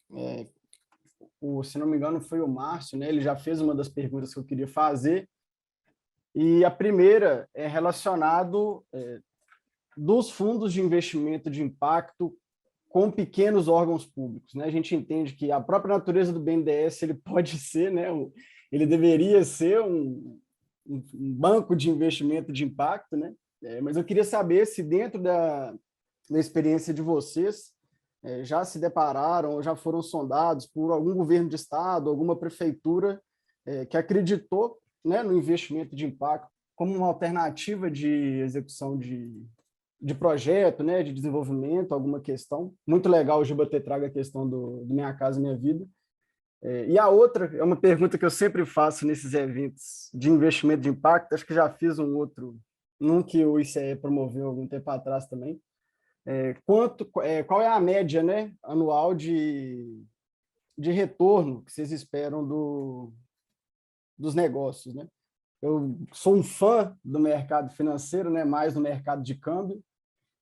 Se não me engano, foi o Márcio, né, ele já fez uma das perguntas que eu queria fazer. E a primeira é relacionado dos fundos de investimento de impacto com pequenos órgãos públicos, né? A gente entende que a própria natureza do BNDES ele pode ser, né, ele deveria ser um banco de investimento de impacto, né? Mas eu queria saber se dentro da experiência de vocês já se depararam ou já foram sondados por algum governo de estado, alguma prefeitura que acreditou, né, no investimento de impacto como uma alternativa de execução de projeto, né, de desenvolvimento, alguma questão. Muito legal o Giba ter trago a questão do Minha Casa Minha Vida. E a outra é uma pergunta que eu sempre faço nesses eventos de investimento de impacto, acho que já fiz um outro, num que o ICE promoveu algum tempo atrás também. Qual é a média, né, anual de retorno que vocês esperam dos negócios, né? Eu sou um fã do mercado financeiro, né, mais no mercado de câmbio,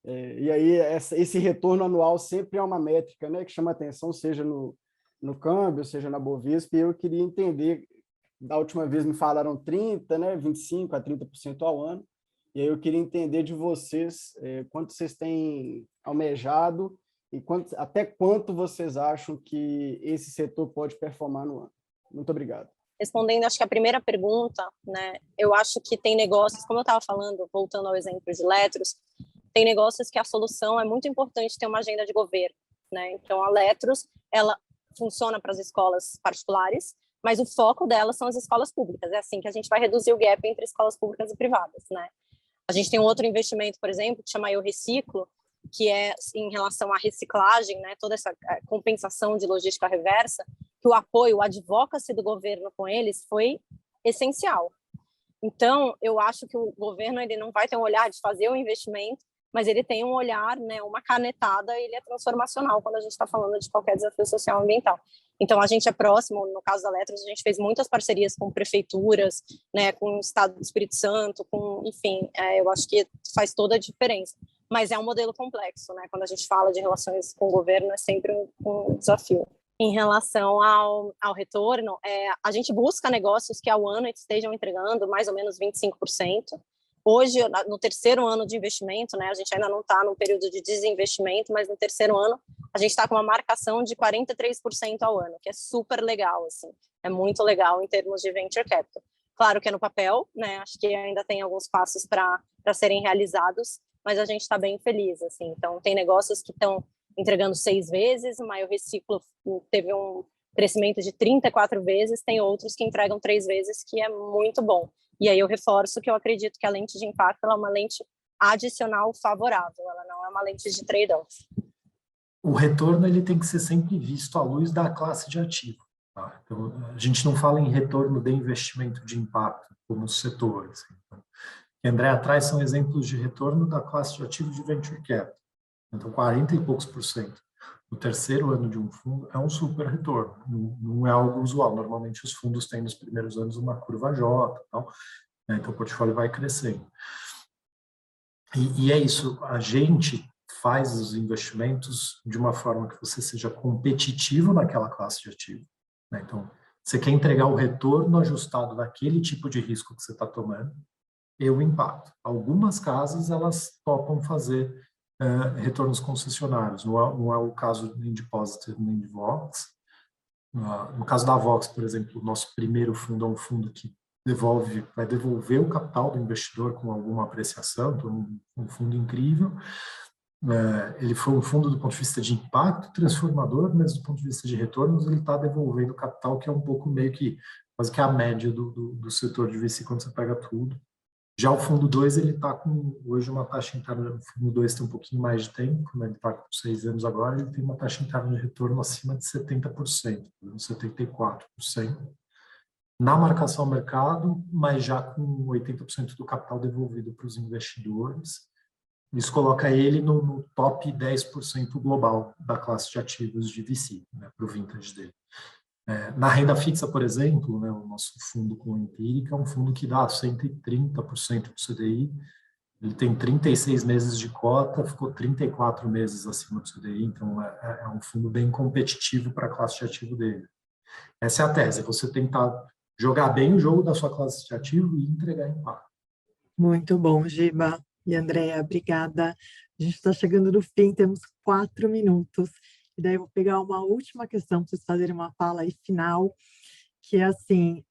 e aí esse retorno anual sempre é uma métrica, né, que chama atenção, seja no câmbio, seja na Bovespa, e eu queria entender, da última vez me falaram 30%, né, 25% a 30% ao ano, e aí eu queria entender de vocês quanto vocês têm almejado e até quanto vocês acham que esse setor pode performar no ano. Muito obrigado. Respondendo, acho que a primeira pergunta, né, eu acho que tem negócios, como eu estava falando, voltando ao exemplo de Letros, tem negócios que a solução é muito importante ter uma agenda de governo, né? Então, a Letros, ela funciona para as escolas particulares, mas o foco dela são as escolas públicas. É assim que a gente vai reduzir o gap entre escolas públicas e privadas, né? A gente tem um outro investimento, por exemplo, que chama Eu Reciclo, que é em relação à reciclagem, né? Toda essa compensação de logística reversa, que o apoio, o advocacy do governo com eles foi essencial. Então, eu acho que o governo ele não vai ter um olhar de fazer o investimento, mas ele tem um olhar, né, uma canetada, ele é transformacional quando a gente está falando de qualquer desafio social e ambiental. Então, a gente é próximo, no caso da Letros, a gente fez muitas parcerias com prefeituras, né, com o Estado do Espírito Santo, enfim, eu acho que faz toda a diferença. Mas é um modelo complexo, né? Quando a gente fala de relações com o governo, é sempre um desafio. Em relação ao retorno, a gente busca negócios que ao ano estejam entregando mais ou menos 25%. Hoje, no terceiro ano de investimento, né, a gente ainda não está no período de desinvestimento, mas no terceiro ano a gente está com uma marcação de 43% ao ano, que é super legal, assim, é muito legal em termos de venture capital. Claro que é no papel, né, acho que ainda tem alguns passos para serem realizados, mas a gente está bem feliz, assim. Então, tem negócios que estão entregando 6 vezes, o Maior Reciclo teve um crescimento de 34 vezes, tem outros que entregam 3 vezes, que é muito bom. E aí eu reforço que eu acredito que a lente de impacto ela é uma lente adicional favorável, ela não é uma lente de trade-off. O retorno ele tem que ser sempre visto à luz da classe de ativo. Tá? Então, a gente não fala em retorno de investimento de impacto como setor. Assim. Então, o que a Andrea traz são exemplos de retorno da classe de ativo de venture capital. Então, 40 e poucos por cento no terceiro ano de um fundo é um super retorno, não é algo usual. Normalmente, os fundos têm nos primeiros anos uma curva J, tal, né? Então o portfólio vai crescendo. E é isso, a gente faz os investimentos de uma forma que você seja competitivo naquela classe de ativo, né? Então, você quer entregar o retorno ajustado daquele tipo de risco que você está tomando e o impacto. Algumas casas, elas topam fazer retornos concessionários, não é o caso nem de Positive nem de Vox. No caso da Vox, por exemplo, o nosso primeiro fundo é um fundo que vai devolver o capital do investidor com alguma apreciação, então um fundo incrível. Ele foi um fundo do ponto de vista de impacto transformador, mas do ponto de vista de retornos ele está devolvendo capital, que é um pouco meio que quase que a média do setor de VC quando você pega tudo. Já o fundo 2, ele está com hoje uma taxa interna, o fundo 2 tem um pouquinho mais de tempo, né? Ele está com 6 anos agora, ele tem uma taxa interna de retorno acima de 70%, 74%. Na marcação ao mercado, mas já com 80% do capital devolvido para os investidores. Isso coloca ele no top 10% global da classe de ativos de VC, né, para o vintage dele. Na renda fixa, por exemplo, né, o nosso fundo com Empírica é um fundo que dá 130% do CDI, ele tem 36 meses de cota, ficou 34 meses acima do CDI, então é um fundo bem competitivo para a classe de ativo dele. Essa é a tese, você tentar jogar bem o jogo da sua classe de ativo e entregar impacto. Muito bom, Giba e Andréa, obrigada. A gente está chegando no fim, temos 4 minutos. E daí eu vou pegar uma última questão para vocês fazerem uma fala aí final, que é assim,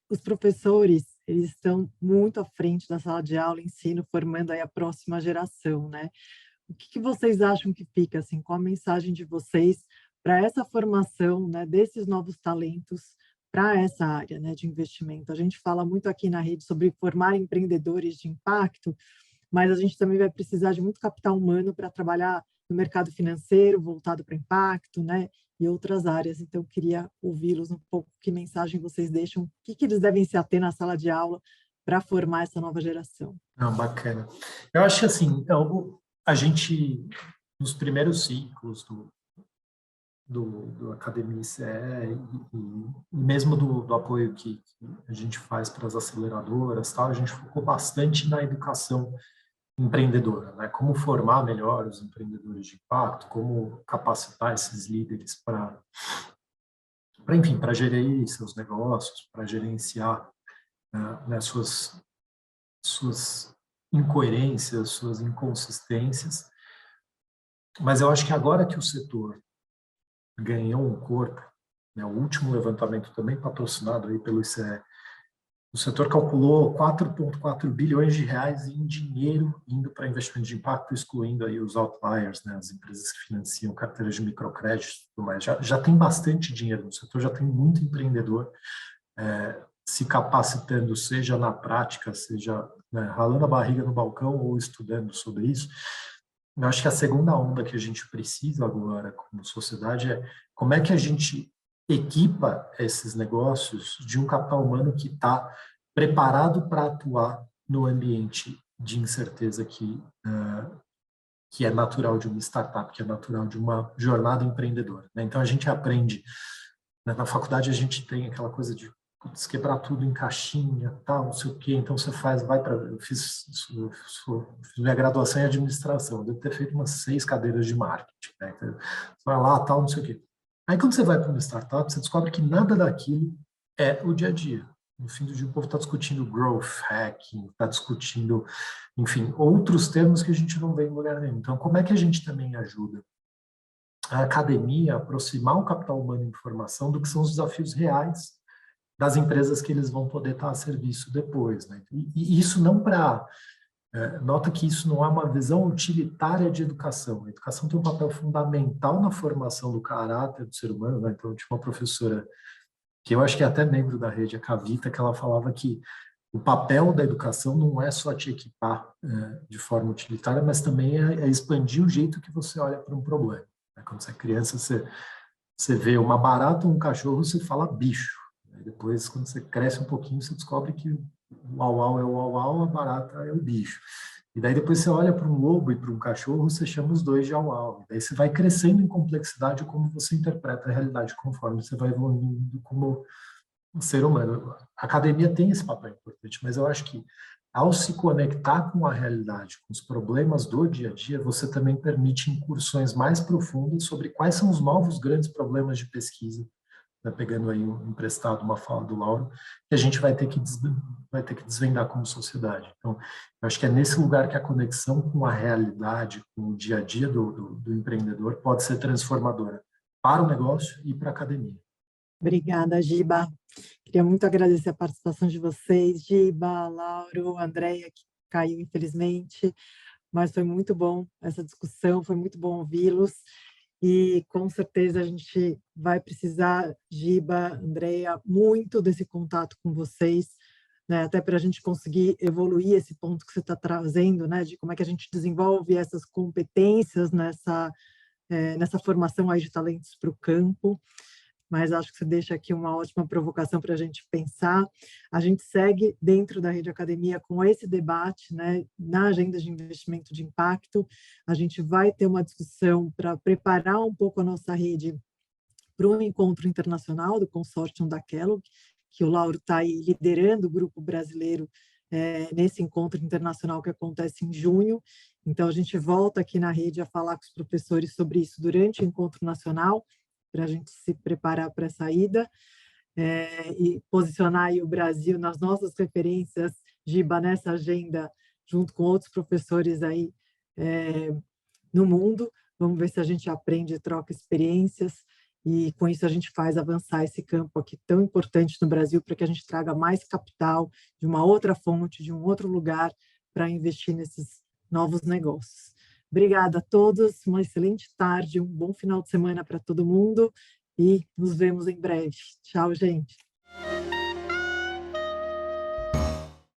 os professores, eles estão muito à frente da sala de aula, ensino, formando aí a próxima geração, né? O que vocês acham que fica, assim, qual a mensagem de vocês para essa formação, né, desses novos talentos para essa área, né, de investimento? A gente fala muito aqui na rede sobre formar empreendedores de impacto, mas a gente também vai precisar de muito capital humano para trabalhar no mercado financeiro, voltado para impacto, né, e outras áreas. Então, eu queria ouvi-los um pouco, que mensagem vocês deixam, o que eles devem se ater na sala de aula para formar essa nova geração. Bacana. Eu acho que, assim, a gente, nos primeiros ciclos do Academia ICE e mesmo do apoio que a gente faz para as aceleradoras, tal, a gente focou bastante na educação empreendedora, né? Como formar melhor os empreendedores de impacto, como capacitar esses líderes enfim, para gerir seus negócios, para gerenciar né, suas incoerências, suas inconsistências. Mas eu acho que agora que o setor ganhou um corpo, né, o último levantamento também patrocinado aí pelo ICE, o setor calculou 4,4 bilhões de reais em dinheiro indo para investimento de impacto, excluindo aí os outliers, né, as empresas que financiam carteiras de microcrédito e tudo mais. Já tem bastante dinheiro no setor, já tem muito empreendedor se capacitando, seja na prática, seja, né, ralando a barriga no balcão ou estudando sobre isso. Eu acho que a segunda onda que a gente precisa agora como sociedade é como é que a gente equipa esses negócios de um capital humano que está preparado para atuar no ambiente de incerteza que é natural de uma startup, que é natural de uma jornada empreendedora, né? Então, a gente aprende, né, na faculdade a gente tem aquela coisa de quebrar tudo em caixinha, tal, não sei o quê, então você eu fiz minha graduação em administração, eu devo ter feito umas 6 cadeiras de marketing, né? Então, você vai lá, tal, não sei o quê. Aí quando você vai para uma startup, você descobre que nada daquilo é o dia a dia. No fim do dia, o povo está discutindo growth hacking, está discutindo, enfim, outros termos que a gente não vê em lugar nenhum. Então, como é que a gente também ajuda a academia a aproximar o capital humano em formação do que são os desafios reais das empresas que eles vão poder estar a serviço depois, né? E isso não para... nota que isso não é uma visão utilitária de educação. A educação tem um papel fundamental na formação do caráter do ser humano, né? Então, eu tinha uma professora que eu acho que é até membro da rede, a Cavita, que ela falava que o papel da educação não é só te equipar de forma utilitária, mas também é expandir o jeito que você olha para um problema, né? Quando você é criança, você vê uma barata ou um cachorro, você fala bicho. Depois, quando você cresce um pouquinho, você descobre que o uau-uau é o uau-uau, a barata é o bicho. E daí depois você olha para um lobo e para um cachorro, você chama os dois de au-au. Daí você vai crescendo em complexidade como você interpreta a realidade conforme você vai evoluindo como um ser humano. A academia tem esse papel importante, mas eu acho que ao se conectar com a realidade, com os problemas do dia a dia, você também permite incursões mais profundas sobre quais são os novos grandes problemas de pesquisa, né, pegando aí emprestado uma fala do Lauro, que a gente vai ter que desvendar como sociedade. Então, eu acho que é nesse lugar que a conexão com a realidade, com o dia a dia do empreendedor pode ser transformadora para o negócio e para a academia. Obrigada, Giba. Queria muito agradecer a participação de vocês, Giba, Lauro, Andréia, que caiu, infelizmente, mas foi muito bom essa discussão, foi muito bom ouvi-los, e com certeza a gente vai precisar, Giba, Andréia, muito desse contato com vocês, né, até para a gente conseguir evoluir esse ponto que você está trazendo, né, de como é que a gente desenvolve essas competências nessa formação aí de talentos para o campo. Mas acho que você deixa aqui uma ótima provocação para a gente pensar. A gente segue dentro da Rede Academia com esse debate, né, na agenda de investimento de impacto. A gente vai ter uma discussão para preparar um pouco a nossa rede para um encontro internacional do consórcio da Kellogg, que o Lauro está aí liderando o grupo brasileiro nesse encontro internacional que acontece em junho. Então, a gente volta aqui na rede a falar com os professores sobre isso durante o encontro nacional, para a gente se preparar para a saída e posicionar aí o Brasil nas nossas referências, Giba, nessa agenda, junto com outros professores aí no mundo. Vamos ver se a gente aprende e troca experiências, e com isso a gente faz avançar esse campo aqui tão importante no Brasil, para que a gente traga mais capital de uma outra fonte, de um outro lugar, para investir nesses novos negócios. Obrigada a todos, uma excelente tarde, um bom final de semana para todo mundo e nos vemos em breve. Tchau, gente.